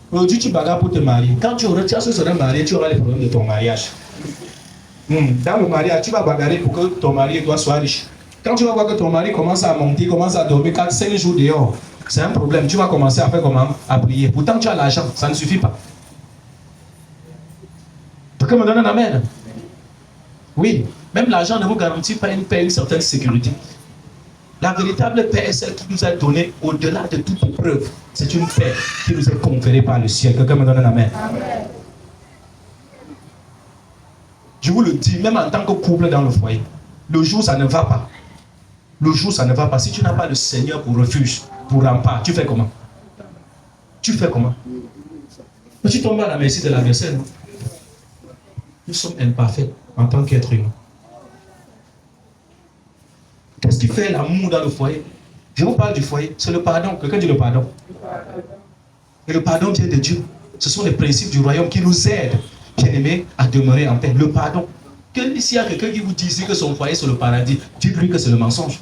Aujourd'hui, tu bagarres pour te marier. Quand tu seras marié, tu auras les problèmes de ton mariage. Dans le mariage, tu vas bagarrer pour que ton mari et toi soient riches. Quand tu vas voir que ton mari commence à monter, commence à dormir 4-5 jours dehors, c'est un problème. Tu vas commencer à faire comment? À prier. Pourtant, tu as l'argent, ça ne suffit pas. Quelqu'un me donne un amen? Oui, même l'argent ne vous garantit pas une paix, une certaine sécurité. La véritable paix est celle qui nous a donnée au-delà de toute épreuve. C'est une paix qui nous est conférée par le ciel. Quelqu'un me donne un amen? Amen. Je vous le dis, même en tant que couple dans le foyer, le jour ça ne va pas. Le jour ça ne va pas. Si tu n'as pas le Seigneur pour refuge, pour rempart, tu fais comment? Tu fais comment? Mais tu tombes à la merci de l'adversaire. Nous sommes imparfaits en tant qu'être humain. Qu'est-ce qui fait l'amour dans le foyer? Je vous parle du foyer, c'est le pardon. Quelqu'un dit le pardon. Et le pardon vient de Dieu. Ce sont les principes du royaume qui nous aident, bien-aimés, à demeurer en paix. Le pardon. S'il y a quelqu'un qui vous dit ici que son foyer c'est le paradis, dites-lui que c'est le mensonge.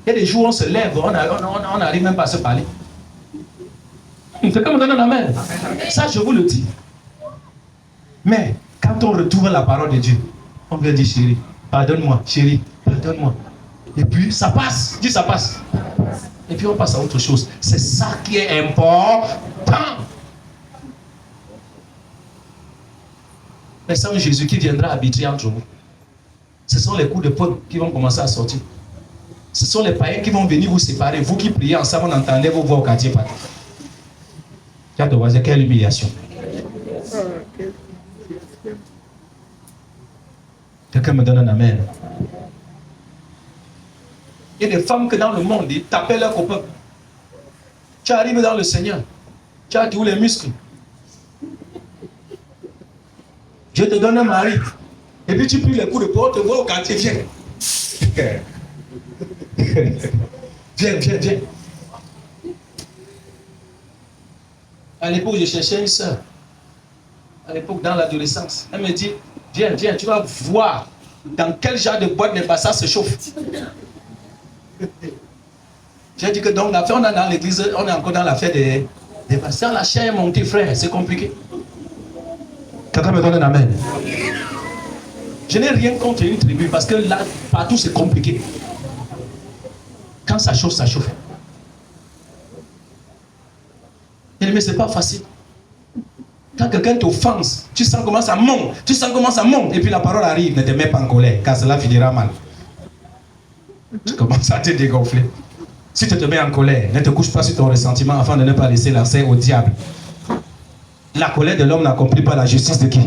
Il y a des jours où on se lève, on n'arrive même pas à se parler. Quelqu'un me donne un amen. Ça, je vous le dis. Mais quand on retourne la parole de Dieu, on vient dire chérie, pardonne-moi, chérie, pardonne-moi. Et puis ça passe, dis ça passe. Et puis on passe à autre chose. C'est ça qui est important. Mais c'est un Jésus qui viendra habiter entre vous. Ce sont les coups de poing qui vont commencer à sortir. Ce sont les païens qui vont venir vous séparer. Vous qui priez ensemble, on entendait vos voix au quartier. Tu as de voir quelle humiliation. Quelqu'un me donne un amen. Il y a des femmes que dans le monde, ils tapaient leurs copains. Tu arrives dans le Seigneur. Tu as tous les muscles. Je te donne un mari. Et puis tu pries les coups de poing, te vois au quartier, viens. Viens. À l'époque, je cherchais une soeur. À l'époque, dans l'adolescence. Elle me dit, viens, tu vas voir dans quel genre de boîte les basses se chauffent. J'ai dit que donc l'affaire, on est dans l'église, on est encore dans l'affaire des pasteurs. La chair est montée, frère, c'est compliqué. Quelqu'un me donne un amen. Je n'ai rien contre une tribu parce que là, partout c'est compliqué. Quand ça chauffe, ça chauffe. Mais c'est pas facile. Quand quelqu'un t'offense, tu sens comment ça monte, et puis la parole arrive, ne te mets pas en colère, car cela finira mal. Tu commences à te dégonfler. Si tu te mets en colère, ne te couche pas sur ton ressentiment afin de ne pas laisser l'accès au diable. La colère de l'homme n'accomplit pas la justice de qui?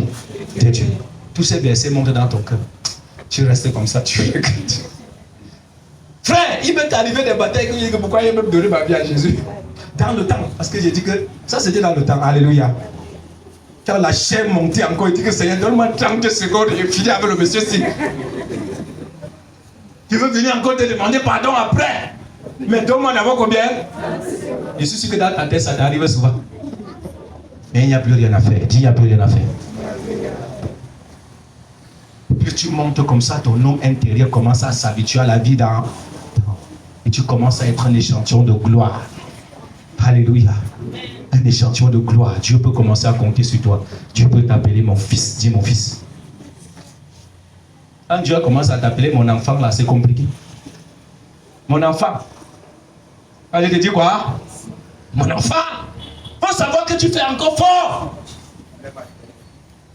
De Dieu. Tous ces versets montent dans ton cœur. Tu restes comme ça, tu regardes. Frère, il m'est arrivé des batailles que pourquoi il m'a donné ma vie à Jésus? Dans le temps, parce que j'ai dit que ça c'était dans le temps. Alléluia. Quand la chair montait encore, il dit que Seigneur, donne-moi 30 secondes et je finis avec le monsieur-ci. Tu veux venir encore te demander pardon après? Mais donne-moi d'abord combien? Je suis sûr que dans ta tête, ça t'arrive souvent. Mais il n'y a plus rien à faire. Dis, il n'y a plus rien à faire. Plus tu montes comme ça, ton homme intérieur commence à s'habituer à la vie dans... Et tu commences à être un échantillon de gloire. Alléluia. Un échantillon de gloire. Dieu peut commencer à compter sur toi. Dieu peut t'appeler mon fils. Dis mon fils. Quand Dieu commence à t'appeler mon enfant, là, c'est compliqué. Mon enfant. Allez, te dis quoi? Mon enfant. Faut savoir que tu fais encore fort.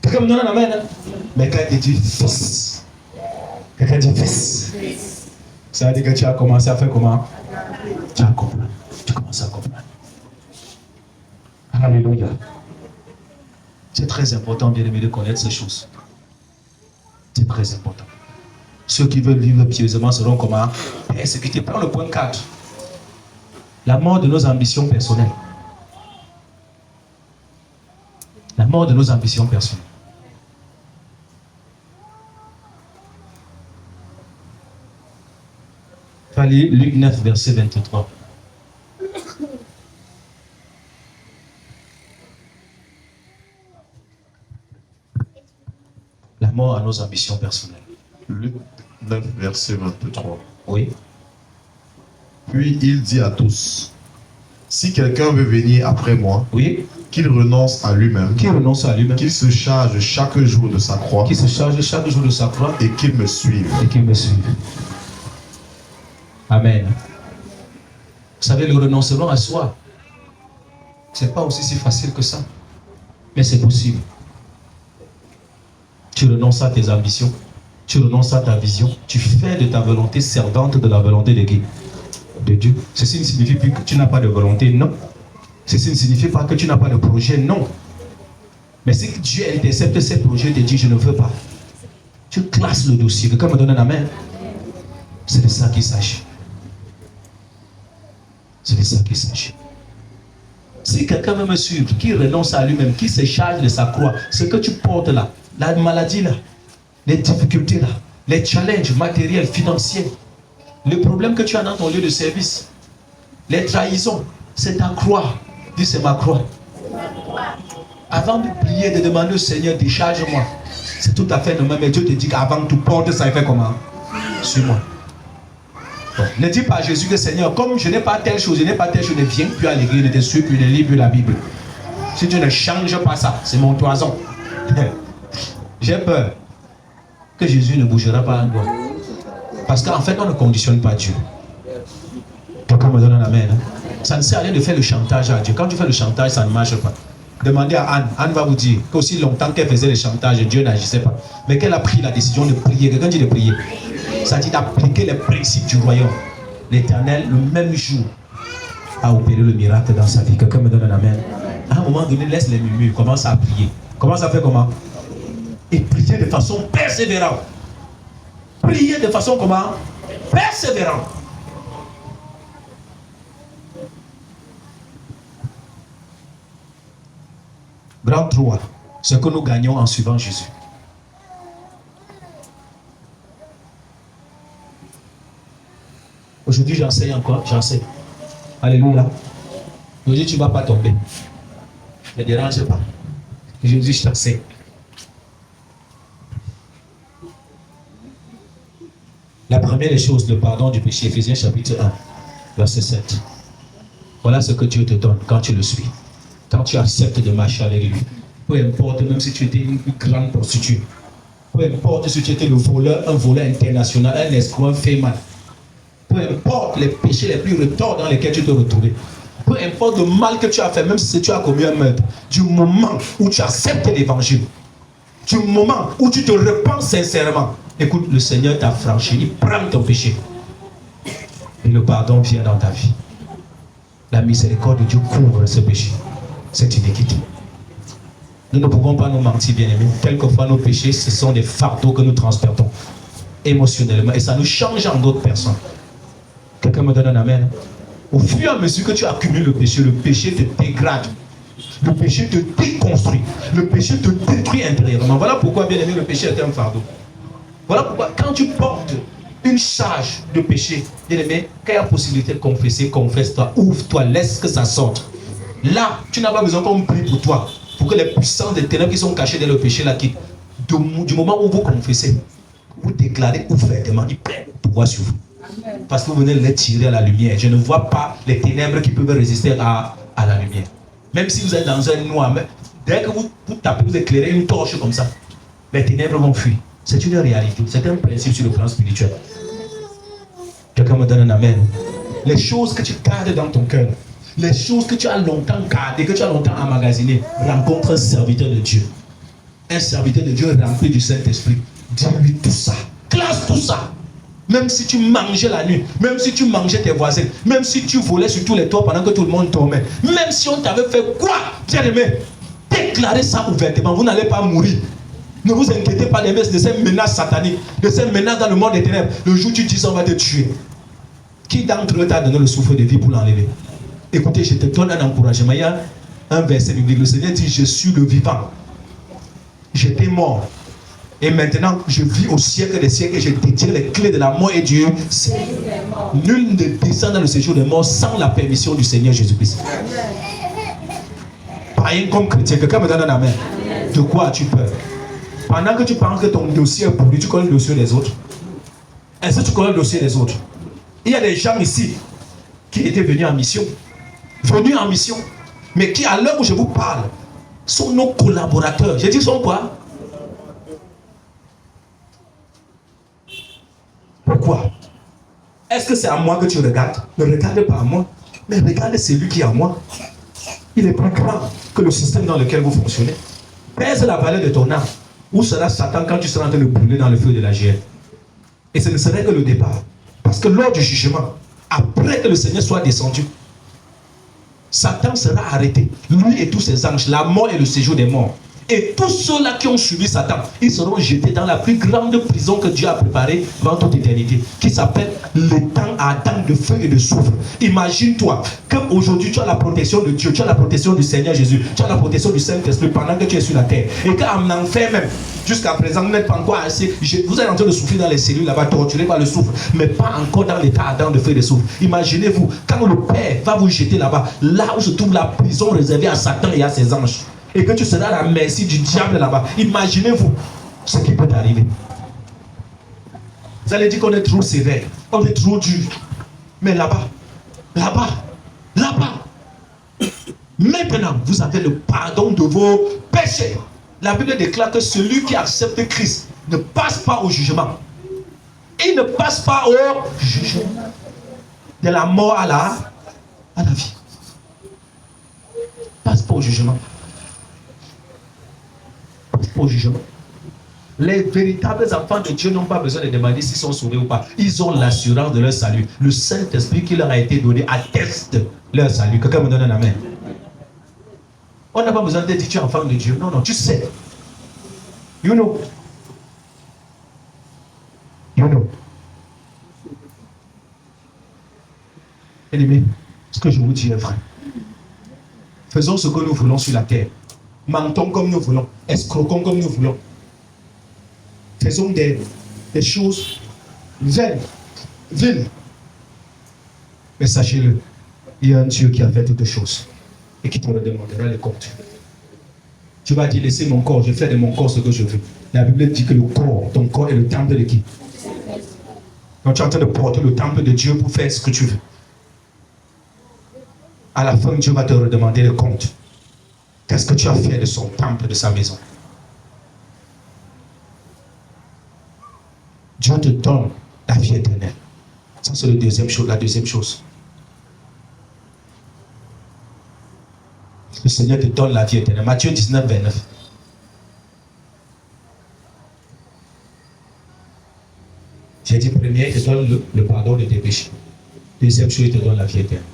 Quelqu'un me donne un amen. Mais quand il dit fils, quelqu'un dit fils, ça veut dire que tu as commencé à faire comment? Tu as compris. Tu commences à comprendre. Alléluia. C'est très important, bien aimé, de connaître ces choses. C'est très important. Ceux qui veulent vivre pieusement seront comment? Persécutés. Prends le point 4. La mort de nos ambitions personnelles. La mort de nos ambitions personnelles. Allez, Luc 9, verset 23. La mort à nos ambitions personnelles. Luc 9, verset 23. Oui. Puis il dit à tous, si quelqu'un veut venir après moi, oui, qu'il renonce à lui-même, qu'il se charge chaque jour de sa croix, et qu'il me suive. Amen. Vous savez, le renoncement à soi, c'est pas aussi si facile que ça, mais c'est possible. Tu renonces à tes ambitions, tu renonces à ta vision, tu fais de ta volonté servante de la volonté de Dieu. Ceci ne signifie plus que tu n'as pas de volonté, non. Ceci ne signifie pas que tu n'as pas de projet, non. Mais si Dieu intercepte ces projets, te dit je ne veux pas, tu classes le dossier. Quelqu'un me donne un amen. C'est de ça qu'il s'agit. C'est de ça qu'il s'agit. Si quelqu'un veut me suivre, qui renonce à lui-même, qui se charge de sa croix, ce que tu portes là, la maladie là, les difficultés là, les challenges matériels, financiers, le problème que tu as dans ton lieu de service, les trahisons, c'est ta croix. Dis c'est ma croix. Avant de prier, de demander au Seigneur, décharge-moi. C'est tout à fait normal, mais Dieu te dit qu'avant que tu portes ça, il fait comment? Suis-moi. Bon, ne dis pas à Jésus que Seigneur, comme je n'ai pas telle chose, ne viens plus à l'église, ne te suis plus, ne lis plus la Bible. Si tu ne changes pas ça, c'est mon toison. J'ai peur que Jésus ne bougera pas en toi. Parce qu'en fait, on ne conditionne pas Dieu. Quelqu'un me donne un amen. Hein? Ça ne sert à rien de faire le chantage à Dieu. Quand tu fais le chantage, ça ne marche pas. Demandez à Anne. Anne va vous dire qu'aussi longtemps qu'elle faisait le chantage, Dieu n'agissait pas. Mais qu'elle a pris la décision de prier. Quelqu'un dit de prier. Ça dit d'appliquer les principes du royaume. L'Éternel, le même jour, a opéré le miracle dans sa vie. Quelqu'un me donne un amen. À un moment donné, laisse les murmures, commence à prier. Commence à faire comment? Et prier de façon persévérante. Prier de façon comment? Persévérante. Grand 3, ce que nous gagnons en suivant Jésus. Aujourd'hui, j'enseigne encore, j'enseigne. Alléluia. Aujourd'hui, tu ne vas pas tomber. Ne dérange pas. Jésus, je t'enseigne. La première des choses, le pardon du péché, Éphésiens chapitre 1, verset 7. Voilà ce que Dieu te donne quand tu le suis. Quand tu acceptes de marcher avec lui. Peu importe, même si tu étais une grande prostituée. Peu importe si tu étais le voleur, un voleur international, un escroc, un fait mal. Peu importe les péchés les plus retors dans lesquels tu te retrouvais. Peu importe le mal que tu as fait, même si tu as commis un meurtre. Du moment où tu acceptes l'évangile, du moment où tu te repens sincèrement, écoute, le Seigneur t'a franchi, il prend ton péché. Et le pardon vient dans ta vie. La miséricorde de Dieu couvre ce péché, cette iniquité. Nous ne pouvons pas nous mentir, bien-aimés. Quelquefois, nos péchés, ce sont des fardeaux que nous transportons émotionnellement. Et ça nous change en d'autres personnes. Quelqu'un me donne un amen. Au fur et à mesure que tu accumules le péché te dégrade. Le péché te déconstruit. Le péché te détruit intérieurement. Voilà pourquoi, bien-aimé, le péché est un fardeau. Voilà pourquoi, quand tu portes une charge de péché, bien-aimé, quand il y a possibilité de confesser, confesse-toi, ouvre-toi, laisse que ça sorte. Là, tu n'as pas besoin qu'on prie pour toi, pour que les puissances des ténèbres qui sont cachées dans le péché la quittent. Du moment où vous confessez, vous déclarez ouvertement, il prend le pouvoir sur vous. Parce que vous venez les tirer à la lumière. Je ne vois pas les ténèbres qui peuvent résister à la lumière. Même si vous êtes dans un noir, dès que vous tapez, vous éclairez une torche comme ça, les ténèbres vont fuir. C'est une réalité, c'est un principe sur le plan spirituel. Quelqu'un me donne un amen. Les choses que tu gardes dans ton cœur, les choses que tu as longtemps gardées, que tu as longtemps emmagasinées, rencontre un serviteur de Dieu. Un serviteur de Dieu rempli du Saint-Esprit. Dis-lui tout ça, classe tout ça. Même si tu mangeais la nuit, même si tu mangeais tes voisins, même si tu volais sur tous les toits pendant que tout le monde dormait, même si on t'avait fait quoi, bien aimé, déclarez ça ouvertement, vous n'allez pas mourir. Ne vous inquiétez pas de ces menaces sataniques, de ces menaces dans le monde des ténèbres. Le jour où tu dis ça, on va te tuer. Qui d'entre eux t'a donné le souffle de vie pour l'enlever? Écoutez, je te donne un encouragement. Il y a un verset biblique. Le Seigneur dit, je suis le vivant. J'étais mort. Et maintenant, je vis au siècle des siècles et je détiens les clés de la mort et Dieu. Nul ne descend dans le séjour des morts sans la permission du Seigneur Jésus-Christ. Païen comme chrétien, quelqu'un me donne un amen. De quoi as-tu peur? Pendant que tu penses que ton dossier est pourri, tu connais le dossier des autres. Est-ce que tu connais le dossier des autres? Il y a des gens ici qui étaient venus en mission. Mais qui, à l'heure où je vous parle, sont nos collaborateurs. J'ai dit sont quoi? Pourquoi? Est-ce que c'est à moi que tu regardes? Ne regarde pas à moi, mais regarde celui qui est à moi. Il est plus grand que le système dans lequel vous fonctionnez. Pèse la valeur de ton âme. Où sera Satan quand tu seras en train de brûler dans le feu de la GN? Et ce ne serait que le départ. Parce que lors du jugement, après que le Seigneur soit descendu, Satan sera arrêté. Lui et tous ses anges, la mort et le séjour des morts. Et tous ceux-là qui ont suivi Satan, ils seront jetés dans la plus grande prison que Dieu a préparée dans toute éternité, qui s'appelle le temps ardent de feu et de soufre. Imagine-toi qu'aujourd'hui tu as la protection de Dieu, tu as la protection du Seigneur Jésus, tu as la protection du Saint-Esprit pendant que tu es sur la terre. Et qu'en enfer même, jusqu'à présent, vous n'êtes pas encore assez. Vous êtes en train de souffrir dans les cellules là-bas, torturé par le soufre, mais pas encore dans l'état ardent de feu et de soufre. Imaginez-vous, quand le Père va vous jeter là-bas, là où se trouve la prison réservée à Satan et à ses anges, et que tu seras à la merci du diable là-bas. Imaginez-vous ce qui peut arriver. Vous allez dire qu'on est trop sévère, on est trop dur. Mais là-bas, maintenant, vous avez le pardon de vos péchés. La Bible déclare que celui qui accepte Christ ne passe pas au jugement. Il ne passe pas au jugement. De la mort à la vie. Passe pas au jugement. Au jugement. Les véritables enfants de Dieu n'ont pas besoin de demander s'ils sont sauvés ou pas. Ils ont l'assurance de leur salut. Le Saint-Esprit qui leur a été donné atteste leur salut. Quelqu'un me donne un amen. On n'a pas besoin de dire tu es enfant de Dieu. Non, tu sais. You know. Bien-aimés, ce que je vous dis est vrai. Faisons ce que nous voulons sur la terre. Mentons comme nous voulons, escroquons comme nous voulons. Faisons des choses vaines, viles. Mais sachez-le, il y a un Dieu qui a fait toutes choses et qui te redemandera les comptes. Tu vas dire, laissez mon corps, je fais de mon corps ce que je veux. La Bible dit que le corps, ton corps est le temple de qui? Donc tu es en train de porter le temple de Dieu pour faire ce que tu veux. À la fin, Dieu va te redemander les comptes. Qu'est-ce que tu as fait de son temple, de sa maison? Dieu te donne la vie éternelle. Ça, c'est la deuxième chose. Le Seigneur te donne la vie éternelle. Matthieu 19, 29. J'ai dit, premier, il te donne le pardon de tes péchés. Deuxième chose, il te donne la vie éternelle.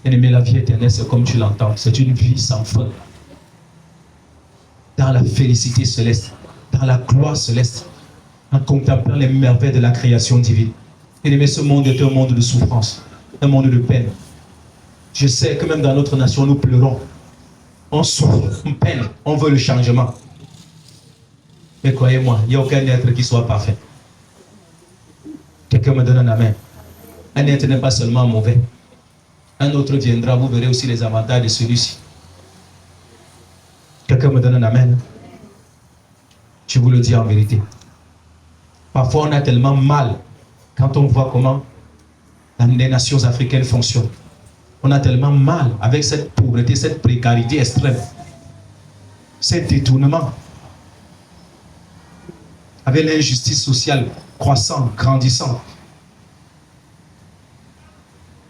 Bien-aimé, la vie éternelle, c'est comme tu l'entends, c'est une vie sans fin. Dans la félicité céleste, dans la gloire céleste, en contemplant les merveilles de la création divine. Bien-aimé, ce monde est un monde de souffrance, un monde de peine. Je sais que même dans notre nation, nous pleurons. On souffre, on peine, on veut le changement. Mais croyez-moi, il n'y a aucun être qui soit parfait. Quelqu'un me donne un amen. Un être n'est pas seulement mauvais. Un autre viendra, vous verrez aussi les avantages de celui-ci. Quelqu'un me donne un amen. Je vous le dis en vérité. Parfois, on a tellement mal quand on voit comment les nations africaines fonctionnent. On a tellement mal avec cette pauvreté, cette précarité extrême, ces détournements, avec l'injustice sociale croissante, grandissante,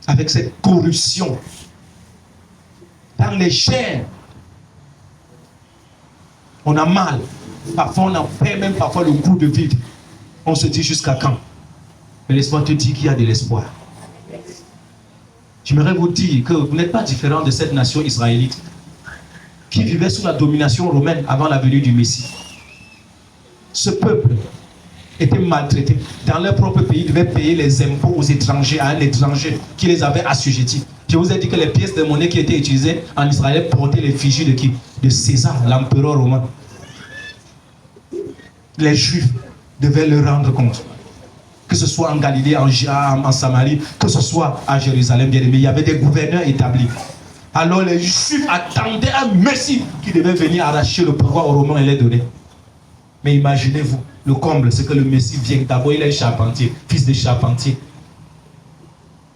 avec cette corruption dans les chaînes. On a mal. Parfois, on en perd même parfois le goût de vivre. On se dit jusqu'à quand? Mais laisse-moi te dire qu'il y a de l'espoir. J'aimerais vous dire que vous n'êtes pas différent de cette nation israélite qui vivait sous la domination romaine avant la venue du Messie. Ce peuple était maltraités. Dans leur propre pays, ils devaient payer les impôts aux étrangers, à un étranger qui les avait assujettis. Je vous ai dit que les pièces de monnaie qui étaient utilisées en Israël portaient l'effigie de qui? De César, l'empereur romain. Les Juifs devaient leur rendre compte. Que ce soit en Galilée, en Samarie, que ce soit à Jérusalem, bien aimé, il y avait des gouverneurs établis. Alors les Juifs attendaient un Messie qui devait venir arracher le pouvoir aux Romains et les donner. Mais imaginez-vous, le comble, c'est que le Messie vient. D'abord, il est charpentier, fils de charpentier.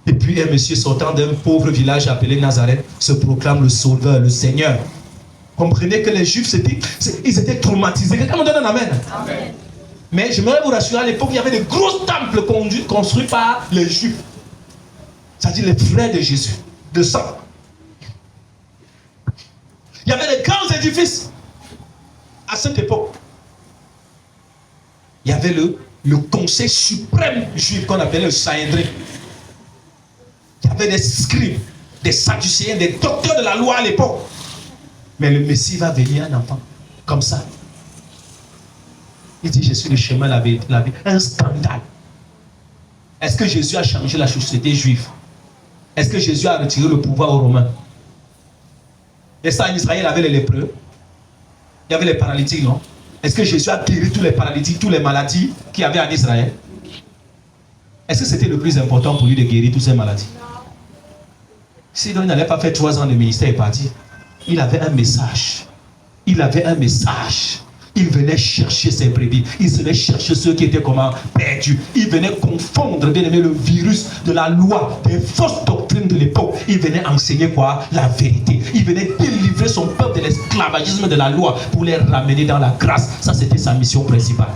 Et puis un monsieur sortant d'un pauvre village appelé Nazareth se proclame le Sauveur, le Seigneur. Comprenez que les Juifs, ils étaient traumatisés. Quelqu'un me donne un amen. Amen. Mais j'aimerais vous rassurer, à l'époque, il y avait des gros temples construits par les Juifs. C'est-à-dire les frères de Jésus, de sang. Il y avait des grands édifices à cette époque. Il y avait le conseil suprême juif qu'on appelait le Sanhédrin. Il y avait des scribes, des sadducéens, des docteurs de la loi à l'époque. Mais le Messie va venir un enfant, comme ça. Il dit, je suis le chemin, la vie. Un scandale. Est-ce que Jésus a changé la société juive? Est-ce que Jésus a retiré le pouvoir aux Romains? Et ça, en Israël, il y avait les lépreux. Il y avait les paralytiques, non? Est-ce que Jésus a guéri tous les paralytiques, toutes les maladies qu'il y avait en Israël? Est-ce que c'était le plus important pour lui de guérir toutes ces maladies? Sinon, il n'allait pas faire 3 ans de ministère et partir. Il avait un message. Il avait un message. Il venait chercher ses brebis. Il venait chercher ceux qui étaient comment perdus. Il venait confondre, bien aimé, le virus de la loi, des fausses doctrines de l'époque. Il venait enseigner quoi? La vérité. Il venait délivrer son peuple de l'esclavagisme de la loi pour les ramener dans la grâce. Ça, c'était sa mission principale.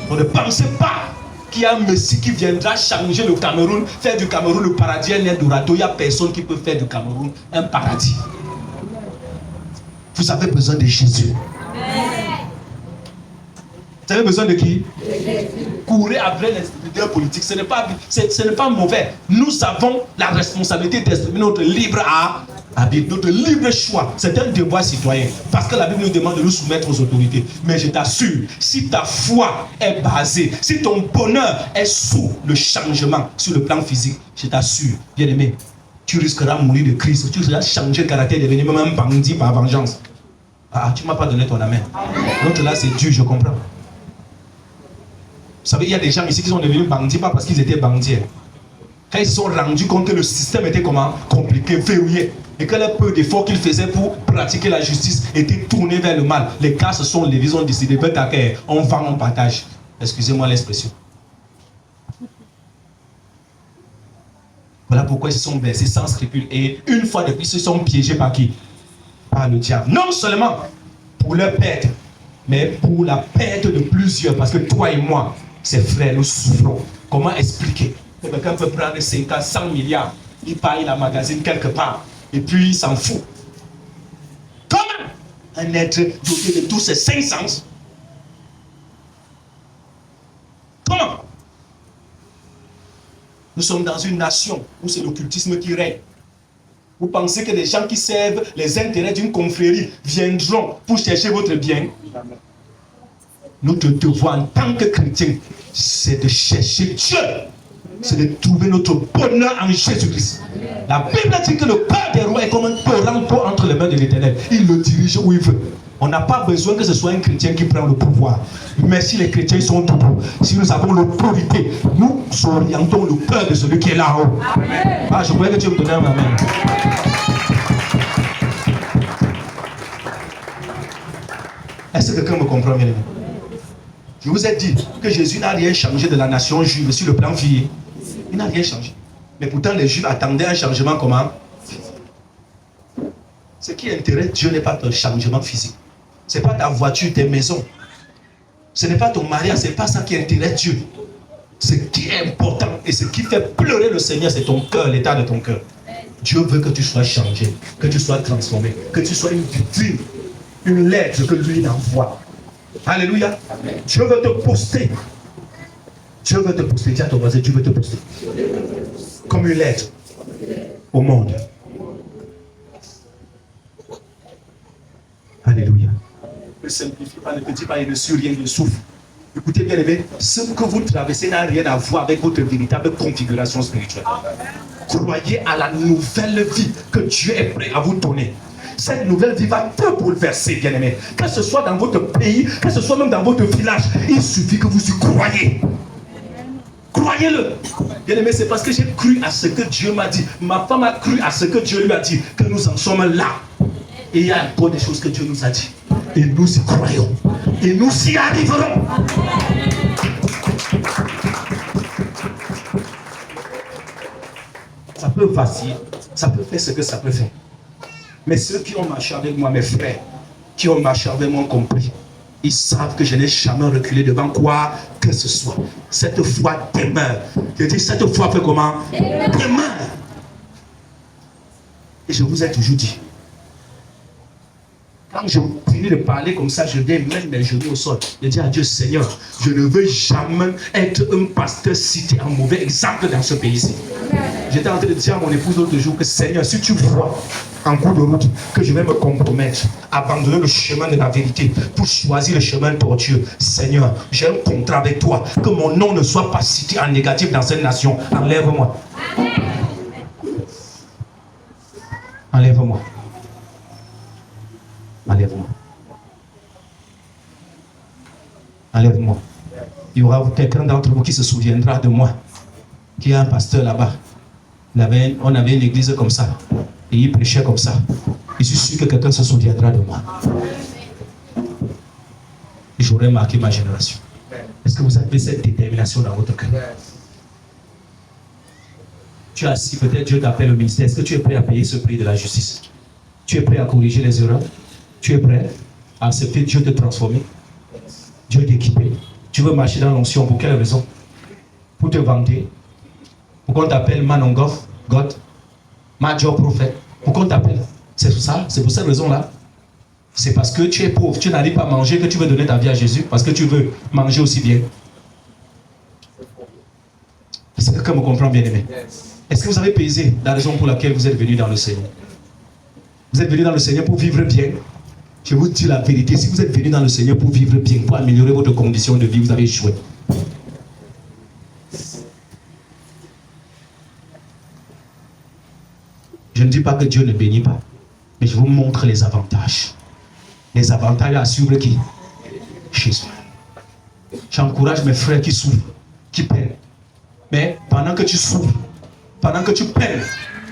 On ne pensait pas qu'il y a un Messie qui viendra changer le Cameroun, faire du Cameroun le paradis, un Eldorado. Il n'y a personne qui peut faire du Cameroun un paradis. Vous avez besoin de Jésus. Vous avez besoin de qui? Courez après les leaders politiques. Ce n'est pas mauvais. Nous avons la responsabilité d'exprimer notre libre arbitre, notre libre choix. C'est un devoir citoyen. Parce que la Bible nous demande de nous soumettre aux autorités. Mais je t'assure, si ta foi est basée, si ton bonheur est sous le changement sur le plan physique, je t'assure, bien aimé, tu risqueras de mourir de crise. Tu risqueras de changer de caractère, de devenir même un bandit par vengeance. Ah, tu ne m'as pas donné ton amen. L'autre là, c'est dur, je comprends. Vous savez, il y a des gens ici qui sont devenus bandits, pas parce qu'ils étaient bandits. Quand ils se sont rendus compte que le système était comment? Compliqué, verrouillé. Et que le peu d'efforts qu'ils faisaient pour pratiquer la justice était tourné vers le mal. Les cas se sont levés, ils ont décidé, on vend, on partage. Excusez-moi l'expression. Voilà pourquoi ils se sont versés sans scrupule. Et une fois de plus, ils se sont piégés par qui? Par le diable. Non seulement pour leur perte, mais pour la perte de plusieurs. Parce que toi et moi, ses frères, nous souffrons. Comment expliquer que quelqu'un peut prendre 50, 100 milliards, il part, il magasine quelque part, et puis il s'en fout? Comment un être doté de tous ses 5 sens? Comment? Nous sommes dans une nation où c'est l'occultisme qui règne. Vous pensez que les gens qui servent les intérêts d'une confrérie viendront pour chercher votre bien? Notre devoir en tant que chrétien, c'est de chercher Dieu. C'est de trouver notre bonheur en Jésus-Christ. La Bible dit que le cœur des rois est comme un torrent entre les mains de l'Éternel. Il le dirige où il veut. On n'a pas besoin que ce soit un chrétien qui prenne le pouvoir. Mais si les chrétiens sont debout, si nous avons l'autorité, nous orientons le cœur de celui qui est là-haut. Ah, je voulais que Dieu me donne un amen. Est-ce que quelqu'un me comprend bien? Je vous ai dit que Jésus n'a rien changé de la nation juive sur le plan physique. Il n'a rien changé. Mais pourtant, les Juifs attendaient un changement comment? Ce qui intéresse Dieu n'est pas ton changement physique. Ce n'est pas ta voiture, tes maisons. Ce n'est pas ton mariage, ce n'est pas ça qui intéresse Dieu. Ce qui est important et ce qui fait pleurer le Seigneur, c'est ton cœur, l'état de ton cœur. Dieu veut que tu sois changé, que tu sois transformé, que tu sois une vitrine, une lettre que lui envoie. Alléluia. Amen. Dieu veut te poster. Dieu veut te poster. Dis à ton voisin, Dieu veut te poster. Comme une lettre au monde. Alléluia. Ne simplifie pas, ne petit pas, il ne suit rien, il souffre. Écoutez bien aimé, ce que vous traversez n'a rien à voir avec votre véritable configuration spirituelle. Croyez à la nouvelle vie que Dieu est prêt à vous donner. Cette nouvelle vie va te bouleverser, bien aimé. Que ce soit dans votre pays, que ce soit même dans votre village, il suffit que vous y croyez. Croyez-le. Bien aimé, c'est parce que j'ai cru à ce que Dieu m'a dit. Ma femme a cru à ce que Dieu lui a dit que nous en sommes là. Et il y a encore des choses que Dieu nous a dit. Et nous y croyons. Et nous y arriverons. Ça peut vaciller. Ça peut faire ce que ça peut faire. Mais ceux qui ont marché avec moi, mes frères, qui ont marché avec moi, ont compris. Ils savent que je n'ai jamais reculé devant quoi que ce soit. Cette foi demeure. Je dis, cette foi fait comment? Demeure. Et je vous ai toujours dit, quand je finis de parler comme ça, je viens mettre mes genoux au sol. Je dis à Dieu, Seigneur, je ne veux jamais être un pasteur cité en mauvais exemple dans ce pays-ci. J'étais en train de dire à mon épouse l'autre jour que Seigneur, si tu vois en cours de route que je vais me compromettre, abandonner le chemin de la vérité pour choisir le chemin tortueux, Seigneur, j'ai un contrat avec toi, que mon nom ne soit pas cité en négatif dans cette nation. Enlève-moi. Enlève-moi. Enlève-moi. Enlève-moi. Il y aura quelqu'un d'entre vous qui se souviendra de moi, qui est un pasteur là-bas. On avait une église comme ça. Et il prêchait comme ça. Je suis sûr que quelqu'un se souviendra de moi. Et j'aurais marqué ma génération. Est-ce que vous avez cette détermination dans votre cœur? Tu es assis, peut-être Dieu t'appelle au ministère. Est-ce que tu es prêt à payer ce prix de la justice? Tu es prêt à corriger les erreurs? Tu es prêt à accepter Dieu de transformer? Dieu t'équiper? Tu veux marcher dans l'onction pour quelle raison? Pour te vanter? Pour qu'on t'appelle man of God? Major prophète? Pour qu'on t'appelle? C'est pour ça? C'est pour cette raison-là? C'est parce que tu es pauvre, tu n'arrives pas à manger que tu veux donner ta vie à Jésus? Parce que tu veux manger aussi bien? Est-ce que quelqu'un me comprend, bien aimé? Est-ce que vous avez pesé la raison pour laquelle vous êtes venu dans le Seigneur? Vous êtes venu dans le Seigneur pour vivre bien? Je vous dis la vérité, si vous êtes venu dans le Seigneur pour vivre bien, pour améliorer votre condition de vie, vous avez échoué. Je ne dis pas que Dieu ne bénit pas, mais je vous montre les avantages. Les avantages à suivre qui? Jésus. J'encourage mes frères qui souffrent, qui peinent. Mais pendant que tu souffres, pendant que tu peines,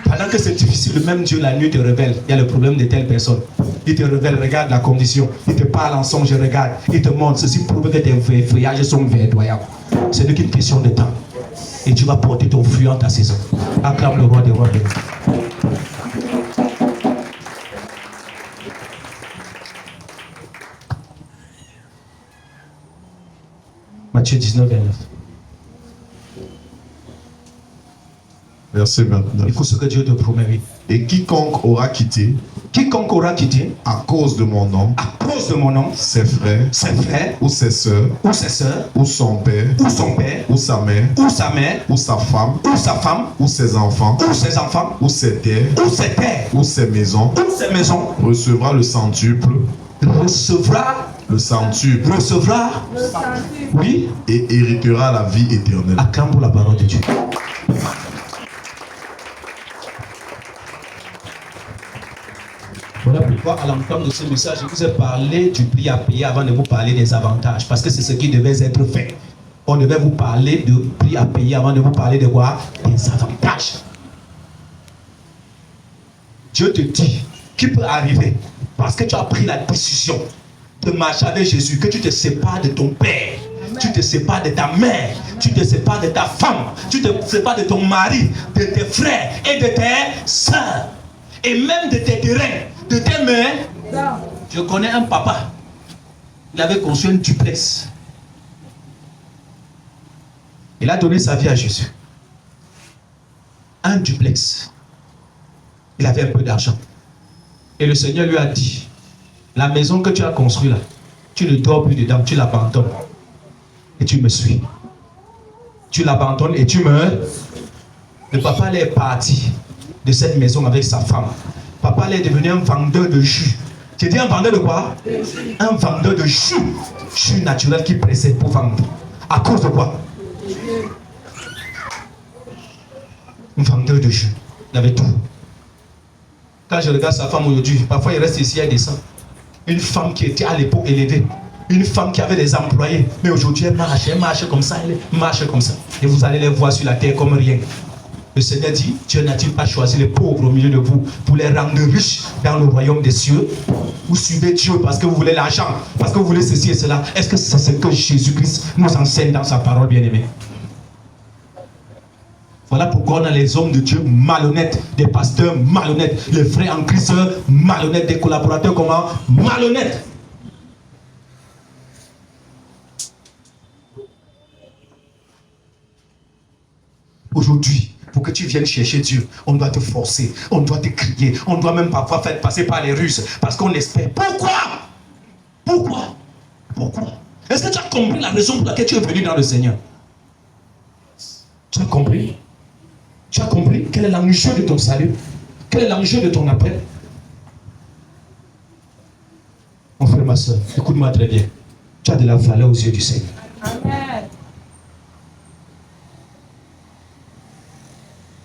pendant que c'est difficile, le même Dieu la nuit te révèle. Il y a le problème de telle personne. Il te révèle, regarde la condition. Il te parle en songe, regarde. Il te montre, ceci prouve que tes feuillages sont verdoyants. Ce n'est qu'une question de temps. Et tu vas porter ton fruit en ta saison. Acclame le roi des rois. Matthieu 19, 29. Verset 29. Il faut ce que Dieu te promet, oui. Et quiconque aura quitté à cause de mon nom, ses frères, ou ses sœurs, ou son père, ou sa mère, ou sa femme, ou ses enfants, ou ses terres, ou ses maisons, recevra le centuple, oui, et héritera la vie éternelle. Acclame pour la parole de Dieu. Voilà pourquoi à l'entendre de ce message, je vous ai parlé du prix à payer avant de vous parler des avantages. Parce que c'est ce qui devait être fait. On devait vous parler de prix à payer avant de vous parler de quoi? Des avantages. Dieu te dit qu'il peut arriver parce que tu as pris la décision de marcher avec Jésus, que tu te sépares de ton père, tu te sépares de ta mère, tu te sépares de ta femme, tu te sépares de ton mari, de tes frères et de tes soeurs, et même de tes terrains, de tes mères. Je connais un papa, il avait construit un duplex. Il a donné sa vie à Jésus. Un duplex. Il avait un peu d'argent. Et le Seigneur lui a dit, la maison que tu as construite là, tu ne dors plus dedans, tu l'abandonnes. Et tu me suis. Tu l'abandonnes et tu me... Le papa est parti de cette maison avec sa femme. Papa est devenu un vendeur de jus. Tu dis un vendeur de quoi? Un vendeur de jus. Jus naturel qui précède pour vendre. À cause de quoi? Un vendeur de jus. Il avait tout. Quand je regarde sa femme aujourd'hui, parfois il reste ici, elle descend. Une femme qui était à l'époque élevée. Une femme qui avait des employés. Mais aujourd'hui, elle marche comme ça, elle marche comme ça. Et vous allez les voir sur la terre comme rien. Le Seigneur dit, Dieu n'a-t-il pas choisi les pauvres au milieu de vous pour les rendre riches dans le royaume des cieux? Vous suivez Dieu parce que vous voulez l'argent, parce que vous voulez ceci et cela. Est-ce que c'est ce que Jésus-Christ nous enseigne dans sa parole, bien-aimée? Voilà pourquoi on a les hommes de Dieu malhonnêtes, des pasteurs malhonnêtes, les frères en Christ malhonnêtes, des collaborateurs comment? Malhonnêtes. Aujourd'hui, pour que tu viennes chercher Dieu, on doit te forcer, on doit te crier, on doit même parfois faire passer par les Russes parce qu'on espère. Pourquoi? Pourquoi? Pourquoi? Est-ce que tu as compris la raison pour laquelle tu es venu dans le Seigneur? Tu as compris? Tu as compris quel est l'enjeu de ton salut? Quel est l'enjeu de ton appel? Mon frère, ma soeur, écoute-moi très bien. Tu as de la valeur aux yeux du Seigneur. Amen.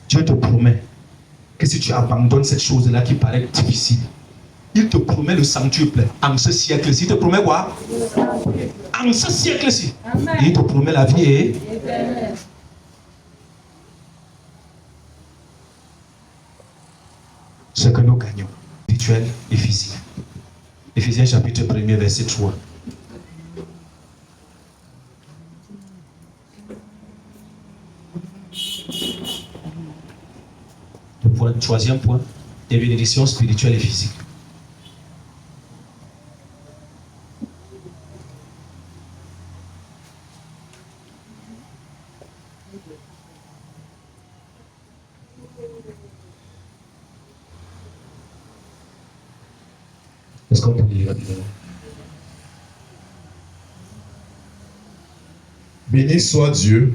Dieu te promet que si tu abandonnes cette chose-là qui paraît difficile, il te promet le sanctuaire en ce siècle-ci. Il te promet quoi? En ce siècle-ci. Il te promet la vie et... ce que nous gagnons, spirituel et physique. Éphésiens chapitre 1er, verset 3. Le troisième point, des bénédictions spirituelles et physiques. Est-ce qu'on peut lire rapidement? Béni soit Dieu,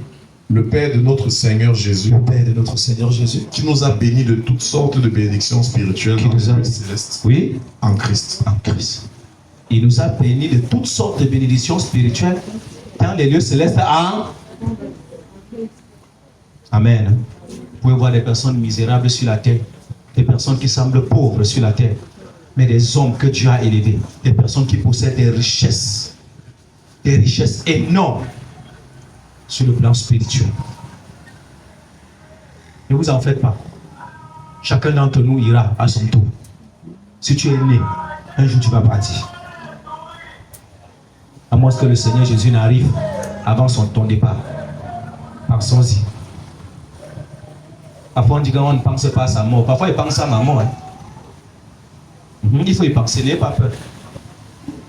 le Père de notre Seigneur Jésus, le Père de notre Seigneur Jésus, qui nous a bénis de toutes sortes de bénédictions spirituelles qui nous a célestes, oui, en Christ. En Christ. Il nous a bénis de toutes sortes de bénédictions spirituelles dans les lieux célestes. Amen. Vous pouvez voir des personnes misérables sur la terre, des personnes qui semblent pauvres sur la terre, mais des hommes que Dieu a élevés, des personnes qui possèdent des richesses énormes sur le plan spirituel. Ne vous en faites pas. Chacun d'entre nous ira à son tour. Si tu es né, un jour tu vas partir. À moins que le Seigneur Jésus n'arrive avant ton départ. Pensons-y. Parfois on dit qu'on ne pense pas à sa mort. Parfois il pense à ma mort. Il faut y penser, n'ayez pas peur.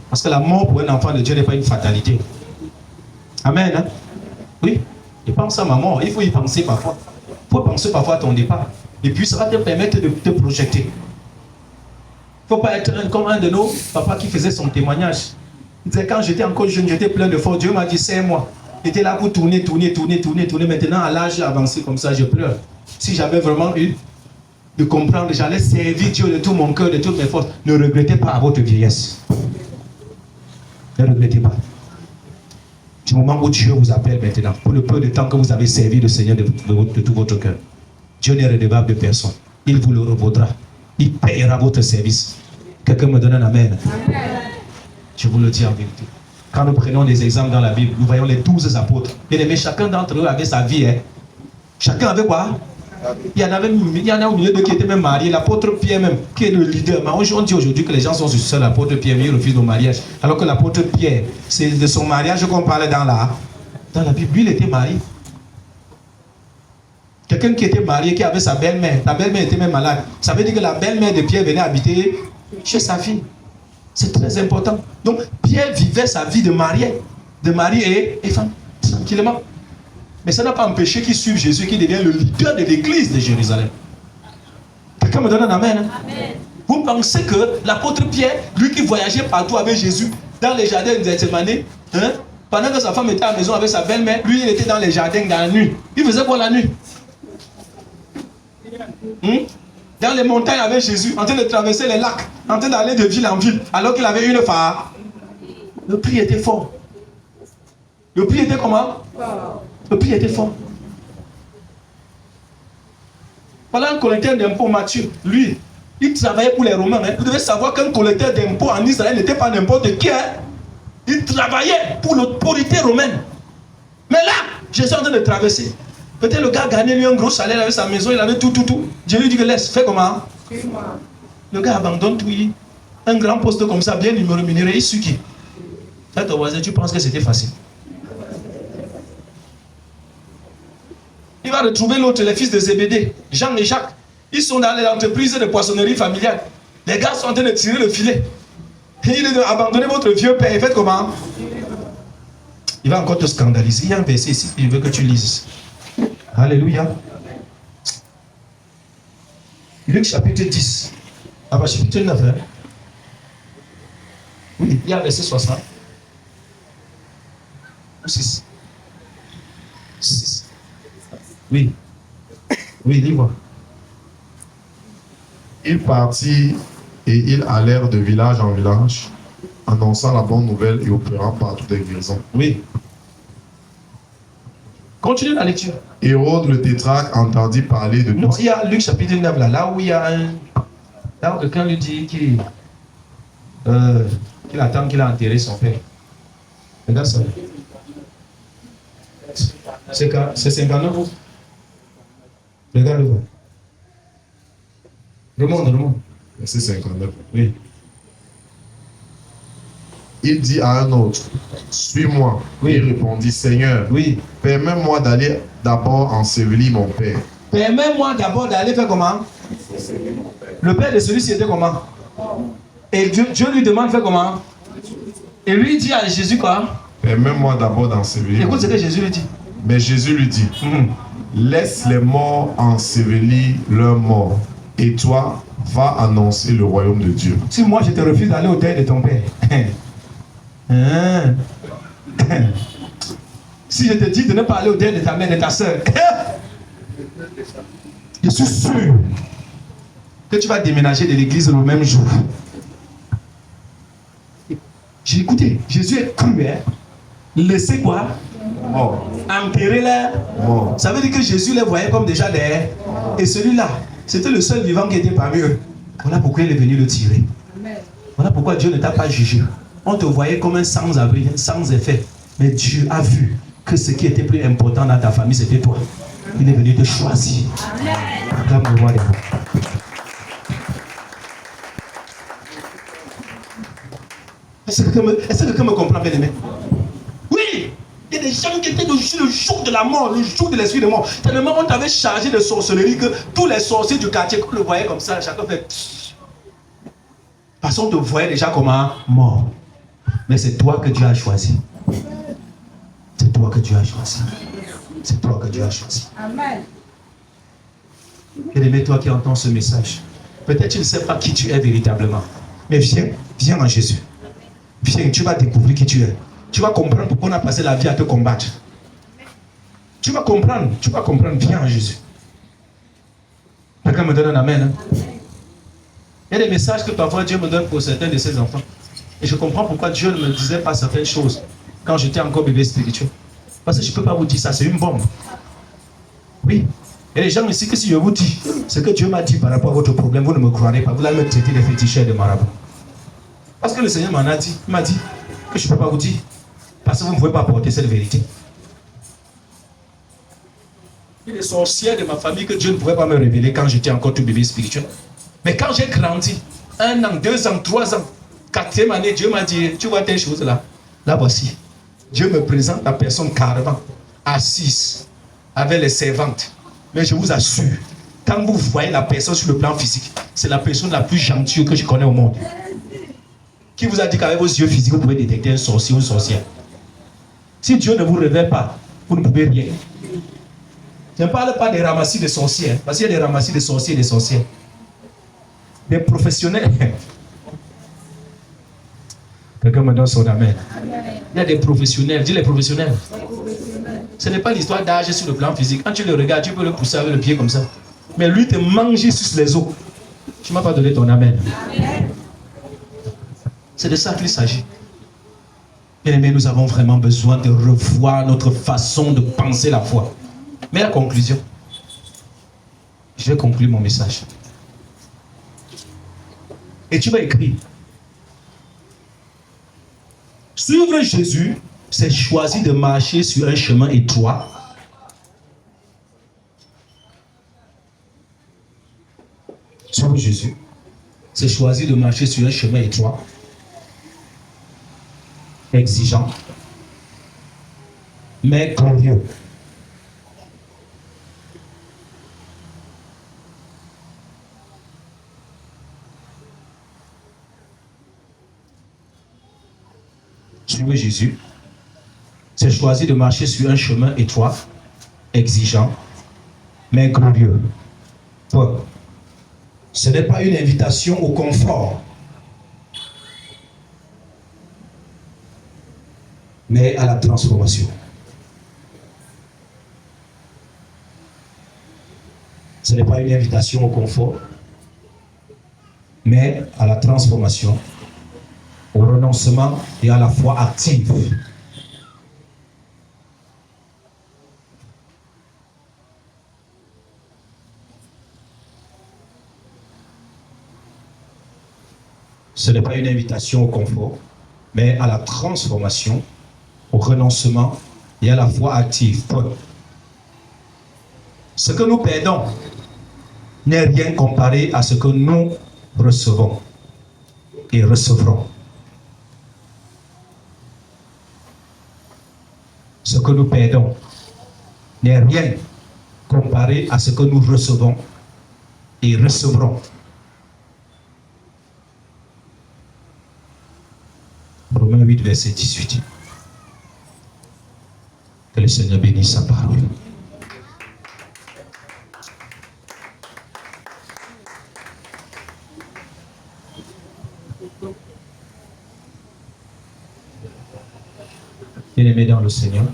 Parce que la mort pour un enfant de Dieu n'est pas une fatalité. Amen. Hein? Oui, il pense à ma mort. Il faut y penser parfois. Il faut penser parfois à ton départ. Et puis ça va te permettre de te projeter. Il ne faut pas être comme un de nos papas qui faisait son témoignage. Il disait quand j'étais encore jeune, j'étais plein de force. Dieu m'a dit 5 mois. J'étais là pour tourner. Maintenant à l'âge avancé comme ça, je pleure. Si j'avais vraiment eu de comprendre, j'allais servir Dieu de tout mon cœur, de toutes mes forces. Ne regrettez pas à votre vieillesse. Ne regrettez pas. Du moment où Dieu vous appelle maintenant, pour le peu de temps que vous avez servi le Seigneur de tout votre cœur, Dieu n'est redevable de personne. Il vous le revaudra. Il payera votre service. Quelqu'un me donne un amen. Amen. Je vous le dis en vérité. Quand nous prenons des exemples dans la Bible, nous voyons les 12 apôtres. Mais chacun d'entre eux avait sa vie. Hein. Chacun avait quoi? Il y en a au milieu d'eux qui étaient même mariés. L'apôtre Pierre même, qui est le leader. Mais on dit aujourd'hui que les gens sont sur seul. L'apôtre Pierre, mais il refuse le mariage. Alors que l'apôtre Pierre, c'est de son mariage qu'on parlait dans la Bible. Lui, il était marié. Quelqu'un qui était marié, qui avait sa belle-mère. La belle-mère était même malade. Ça veut dire que la belle-mère de Pierre venait habiter chez sa fille. C'est très important. Donc, Pierre vivait sa vie de mari et femme, tranquillement. Mais ça n'a pas empêché qu'il suive Jésus, qui devient le leader de l'église de Jérusalem. Quelqu'un me donne un amen. Hein? Amen. Vous pensez que l'apôtre Pierre, lui qui voyageait partout avec Jésus, dans les jardins de Gethsémane, hein, pendant que sa femme était à la maison avec sa belle-mère, lui il était dans les jardins dans la nuit. Il faisait quoi la nuit? Dans les montagnes avec Jésus, en train de traverser les lacs, en train d'aller de ville en ville, alors qu'il avait une femme. Le prix était fort. Le prix était comment? Le prix était fort. Voilà un collecteur d'impôts, Matthieu. Lui, il travaillait pour les Romains. Hein. Vous devez savoir qu'un collecteur d'impôts en Israël n'était pas n'importe qui. Hein. Il travaillait pour l'autorité romaine. Mais là, Jésus est en train de traverser. Peut-être le gars gagnait lui un gros salaire, il avait sa maison, il avait tout. Dieu lui dit que laisse, fais comment? Le gars abandonne tout. Un grand poste comme ça, bien rémunéré, il suit qui? Là, ton voisin, tu penses que c'était facile? Il va retrouver l'autre, les fils de Zébédée, Jean et Jacques. Ils sont dans l'entreprise de poissonnerie familiale. Les gars sont en train de tirer le filet. Et il dit abandonnez votre vieux père. Et faites comment? Il va encore te scandaliser. Il y a un verset ici que je veux que tu lises. Alléluia. Luc chapitre 10. Ah bah chapitre 9. Hein? Oui, il y a verset 60. Ou 6. 6. Oui. Oui, dis-moi. Il partit et ils allèrent de village en village, annonçant la bonne nouvelle et opérant partout des guérisons. Oui. Continue la lecture. Hérode le tétrarque entendit parler de... Non, il y a Luc chapitre 9 là où il y a un... Là où quelqu'un lui dit qu'il attend qu'il a enterré son père. Regarde ça. C'est 59. Regarde-le. Remonte. Verset 59. Oui. Il dit à un autre, suis-moi. Oui. Il répondit, Seigneur, Oui. permets-moi d'aller d'abord ensevelir mon père. Permets-moi d'abord d'aller faire comment? Le père de celui-ci était comment? Et Dieu lui demande de faire comment? Et lui dit à Jésus quoi? Permets-moi d'abord d'ensevelir. Écoute ce que Jésus lui dit. Mais Jésus lui dit, laisse les morts ensevelir leurs morts. Et toi, va annoncer le royaume de Dieu. Si moi je te refuse d'aller au deuil de ton père. Si je te dis de ne pas aller au deuil de ta mère, de ta soeur. Je suis sûr que tu vas déménager de l'église le même jour. J'ai écouté, Jésus est cru, hein. Laissez quoi? Mort. Enterrer là. Mort. Ça veut dire que Jésus les voyait comme déjà des. Et celui-là, c'était le seul vivant qui était parmi eux. Voilà pourquoi il est venu le tirer. Voilà pourquoi Dieu ne t'a pas jugé. On te voyait comme un sans-abri, sans effet. Mais Dieu a vu que ce qui était plus important dans ta famille, c'était toi. Il est venu te choisir. Acclame-moi les mots. Est-ce que quelqu'un me comprend, bien aimé? Oui! Il y a des gens qui étaient le jour de la mort, le jour de l'esprit de mort. Tellement on t'avait chargé de sorcellerie que tous les sorciers du quartier, quand on le voyait comme ça, chacun fait... Parce qu'on te voyait déjà comme un mort. Mais c'est toi que Dieu a choisi. C'est toi que Dieu a choisi. C'est toi que Dieu a choisi. Amen. Bien-aimé, toi qui entends ce message, peut-être tu ne sais pas qui tu es véritablement. Mais viens en Jésus. Viens, tu vas découvrir qui tu es. Tu vas comprendre pourquoi on a passé la vie à te combattre. Tu vas comprendre, viens en Jésus. Quelqu'un me donne un amen. Hein? Il y a des messages que parfois Dieu me donne pour certains de ses enfants. Et je comprends pourquoi Dieu ne me disait pas certaines choses quand j'étais encore bébé spirituel. Parce que je ne peux pas vous dire ça, c'est une bombe. Oui. Il y a des gens ici que si je vous dis ce que Dieu m'a dit par rapport à votre problème, vous ne me croirez pas. Vous allez me traiter de féticheur de marabout. Parce que le Seigneur m'en a dit, il m'a dit que je ne peux pas vous dire. Parce que vous ne pouvez pas porter cette vérité. Il y a des sorcières de ma famille que Dieu ne pouvait pas me révéler quand j'étais encore tout bébé spirituel. Mais quand j'ai grandi, 1 an, 2 ans, 3 ans, 4e année, Dieu m'a dit, tu vois telle chose là. Là voici. Dieu me présente la personne carrément, assise, avec les servantes. Mais je vous assure, quand vous voyez la personne sur le plan physique, c'est la personne la plus gentille que je connais au monde. Qui vous a dit qu'avec vos yeux physiques, vous pouvez détecter un sorcier ou une sorcière? Si Dieu ne vous révèle pas, vous ne pouvez rien. Je ne parle pas des ramassis de sorcières, parce qu'il y a des ramassis de sorciers et des sorcières. Des professionnels. Quelqu'un me donne son amen. Il y a des professionnels, dis les professionnels. Ce n'est pas l'histoire d'âge sur le plan physique. Quand tu le regardes, tu peux le pousser avec le pied comme ça. Mais lui te mange sur les os. Tu ne m'as pas donné ton amen. C'est de ça qu'il s'agit. Bien aimé, nous avons vraiment besoin de revoir notre façon de penser la foi. Mais la conclusion, je vais conclure mon message. Et tu vas écrire Suivre Jésus, c'est choisir de marcher sur un chemin étroit. Suivre Jésus, c'est choisir de marcher sur un chemin étroit, exigeant, mais glorieux. Suivre Jésus, c'est choisir de marcher sur un chemin étroit, exigeant, mais glorieux. Bon. Ce n'est pas une invitation au confort, mais à la transformation. Ce n'est pas une invitation au confort, mais à la transformation, au renoncement et à la foi active. Ce n'est pas une invitation au confort, mais à la transformation, au renoncement et à la foi active. Ce que nous perdons n'est rien comparé à ce que nous recevons et recevrons. Ce que nous perdons n'est rien comparé à ce que nous recevons et recevrons. Romains 8, verset 18. Que le Seigneur bénisse sa parole. Bien-aimés dans le Seigneur.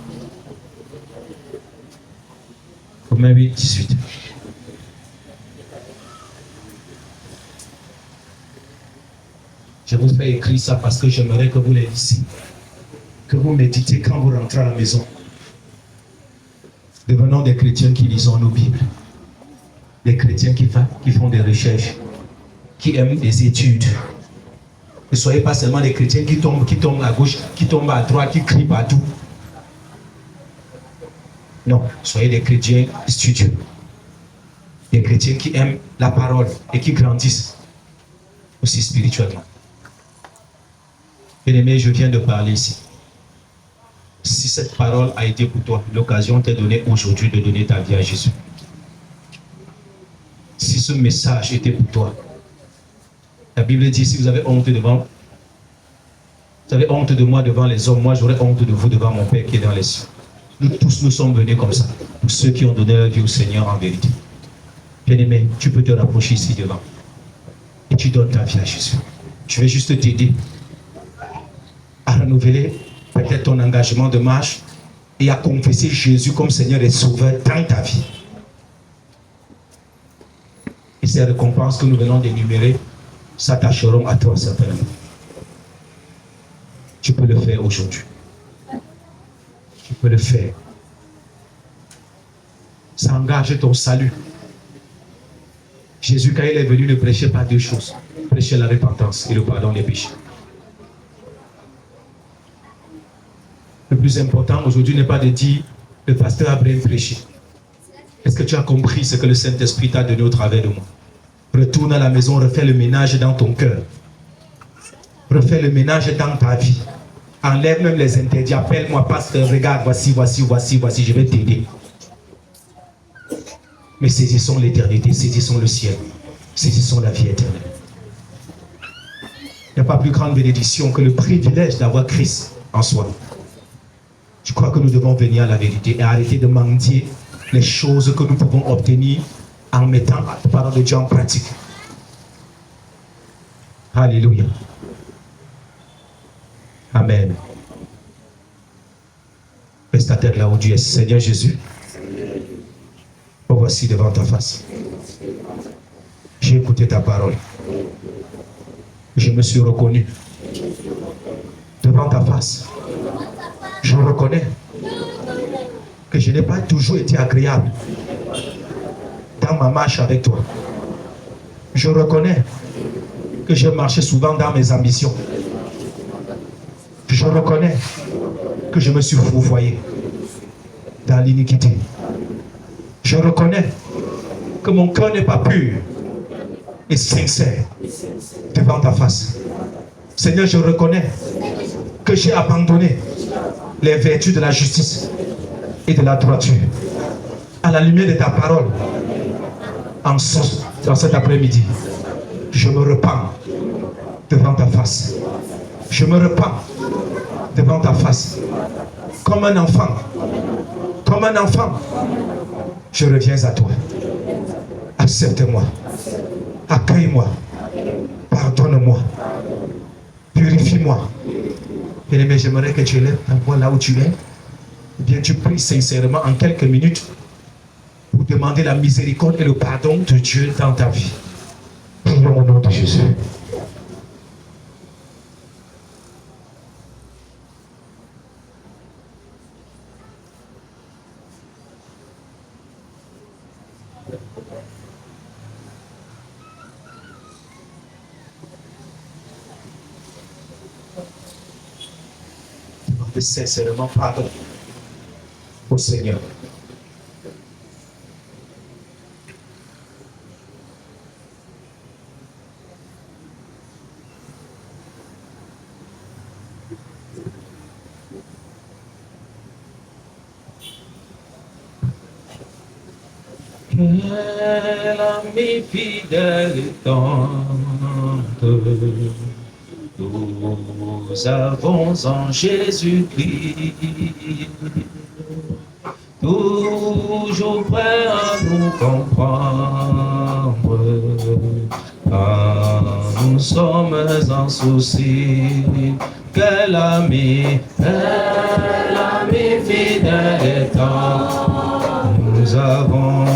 Romains 8, 18. Je vous fais écrire ça parce que j'aimerais que vous les lisiez, que vous méditez quand vous rentrez à la maison. Devenons des chrétiens qui lisons nos Bibles, des chrétiens qui font des recherches, qui aiment les études. Ne soyez pas seulement des chrétiens qui tombent à gauche, qui tombent à droite, qui crient partout. Non, soyez des chrétiens studieux, des chrétiens qui aiment la parole et qui grandissent aussi spirituellement. Bien-aimé, je viens de parler ici. Si cette parole a été pour toi, l'occasion t'est donnée aujourd'hui de donner ta vie à Jésus. Si ce message était pour toi, la Bible dit, si vous avez honte de moi devant les hommes, moi j'aurai honte de vous devant mon Père qui est dans les cieux. Nous tous nous sommes venus comme ça, pour ceux qui ont donné leur vie au Seigneur en vérité. Bien-aimé, tu peux te rapprocher ici devant et tu donnes ta vie à Jésus. Je vais juste t'aider à renouveler peut-être ton engagement de marche et à confesser Jésus comme Seigneur et Sauveur dans ta vie. Et ces récompenses que nous venons d'énumérer s'attacheront à toi certainement. Tu peux le faire aujourd'hui. Tu peux le faire. Ça engage ton salut. Jésus, quand il est venu, ne prêchait pas deux choses. Il prêchait la repentance et le pardon des péchés. Le plus important aujourd'hui n'est pas de dire le pasteur Abraham prêché. Est-ce que tu as compris ce que le Saint-Esprit t'a donné au travers de moi? Retourne à la maison, refais le ménage dans ton cœur. Refais le ménage dans ta vie. Enlève même les interdits. Appelle-moi, pasteur, regarde, voici, je vais t'aider. Mais saisissons l'éternité, saisissons le ciel, saisissons la vie éternelle. Il n'y a pas plus grande bénédiction que le privilège d'avoir Christ en soi. Je crois que nous devons venir à la vérité et arrêter de mendier les choses que nous pouvons obtenir en mettant la parole de Dieu en pratique. Alléluia. Amen. Baisse ta tête là où Dieu est. Seigneur Jésus, me voici devant ta face. J'ai écouté ta parole. Je me suis reconnu devant ta face. Je reconnais que je n'ai pas toujours été agréable dans ma marche avec toi. Je reconnais que j'ai marché souvent dans mes ambitions. Je reconnais que je me suis fourvoyé dans l'iniquité. Je reconnais que mon cœur n'est pas pur et sincère devant ta face. Seigneur, je reconnais que j'ai abandonné les vertus de la justice et de la droiture. À la lumière de ta parole, en cet après-midi, je me repens devant ta face. Je me repens devant ta face. Comme un enfant, je reviens à toi. Accepte-moi, accueille-moi, pardonne-moi, purifie-moi. Bien-aimé, j'aimerais que tu lèves ta voix là où tu es. Eh bien, tu pries sincèrement en quelques minutes pour demander la miséricorde et le pardon de Dieu dans ta vie. Prions au nom de Jésus. Demandez sincèrement pardon au Seigneur. Quel ami fidèle et tendre nous avons en Jésus-Christ, toujours prêt à nous comprendre quand nous sommes en souci. Quel ami fidèle et tendre nous avons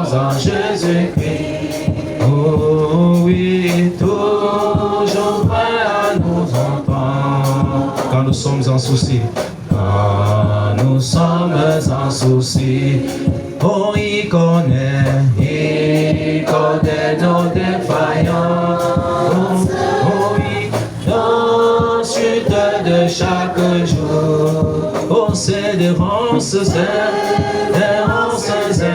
en Jésus-Christ. Oh oui, toujours prêt à nous entendre quand nous sommes en souci. Quand nous sommes en souci, oh, il connaît nos défaillances. Oh oui, dans chute de chaque jour, oh, c'est des ronces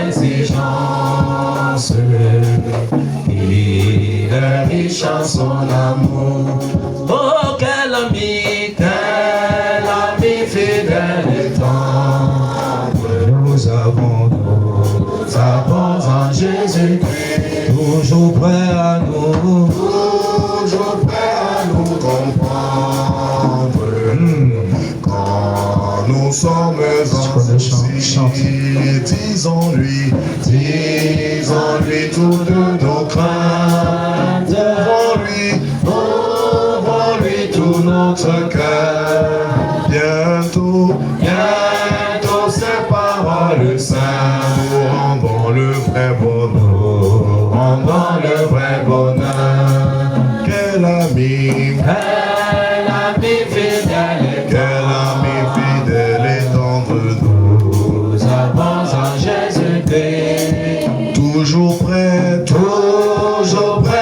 exigences. Il est riche en son amour. Oh, quel ami fidèle et tendre nous avons en Jésus-Christ, toujours prêt à nous comprendre. Quand nous sommes en souci, disons-lui toutes nos craintes. Ouvrons-lui tout notre cœur. Bientôt, ces paroles saintes nous rendront le vrai bonheur. Quel ami fidèle et tendre nous avons en Jésus-Christ, toujours prêt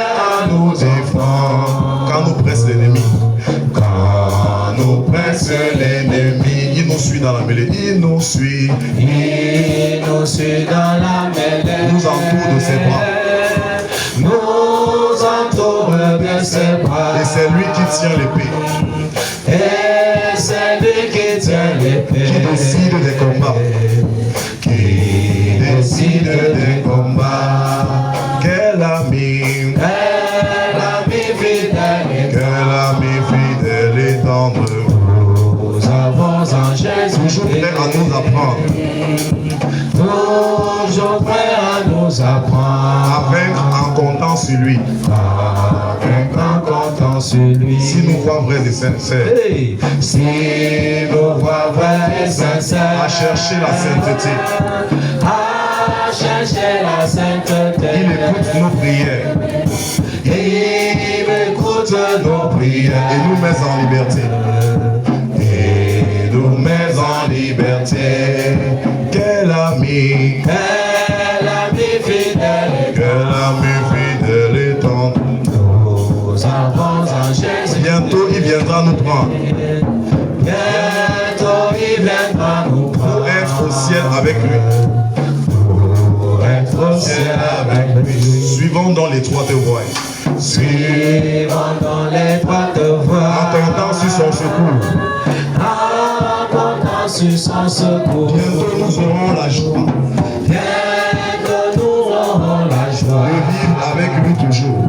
à nous défendre. Quand nous presse l'ennemi, il nous suit dans la mêlée, il nous suit dans la mêlée, nous entoure de ses bras, et c'est lui qui tient l'épée, qui décide des combats, Quel ami fidèle et tendre, nous avons en Jésus, toujours prêt à nous apprendre, à vaincre en comptant sur lui, si nous voient vrais et sincères, à chercher la sainteté. Il écoute nos prières. Et nous met en liberté. Quel ami fidèle et tendre. Bientôt il viendra être au ciel avec lui. Pour être au ciel avec lui. Suivons dans l'étroite voie. Suivant dans l'étroite voie. Attendant sur son secours. Attendant sur son secours. Bientôt nous aurons la joie. Bientôt nous aurons la joie. De vivre avec lui toujours.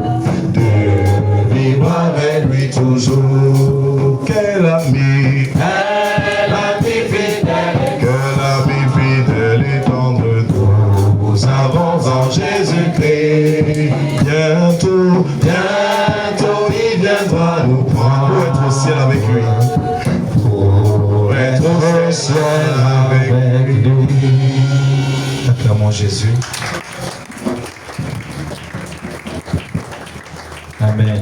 De vivre avec lui toujours. Quel ami. Quel ami fidèle. Quel ami fidèle et tendre. Nous avons en Jésus-Christ. Bientôt, Bientôt il viendra nous prendre. pour être au ciel avec lui. Pour être au ciel avec lui. Acclamons Jésus. Amen.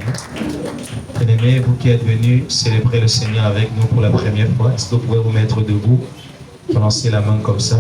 Bien-aimés, vous qui êtes venus célébrer le Seigneur avec nous pour la première fois, est-ce que vous pouvez vous mettre debout, balancer la main comme ça?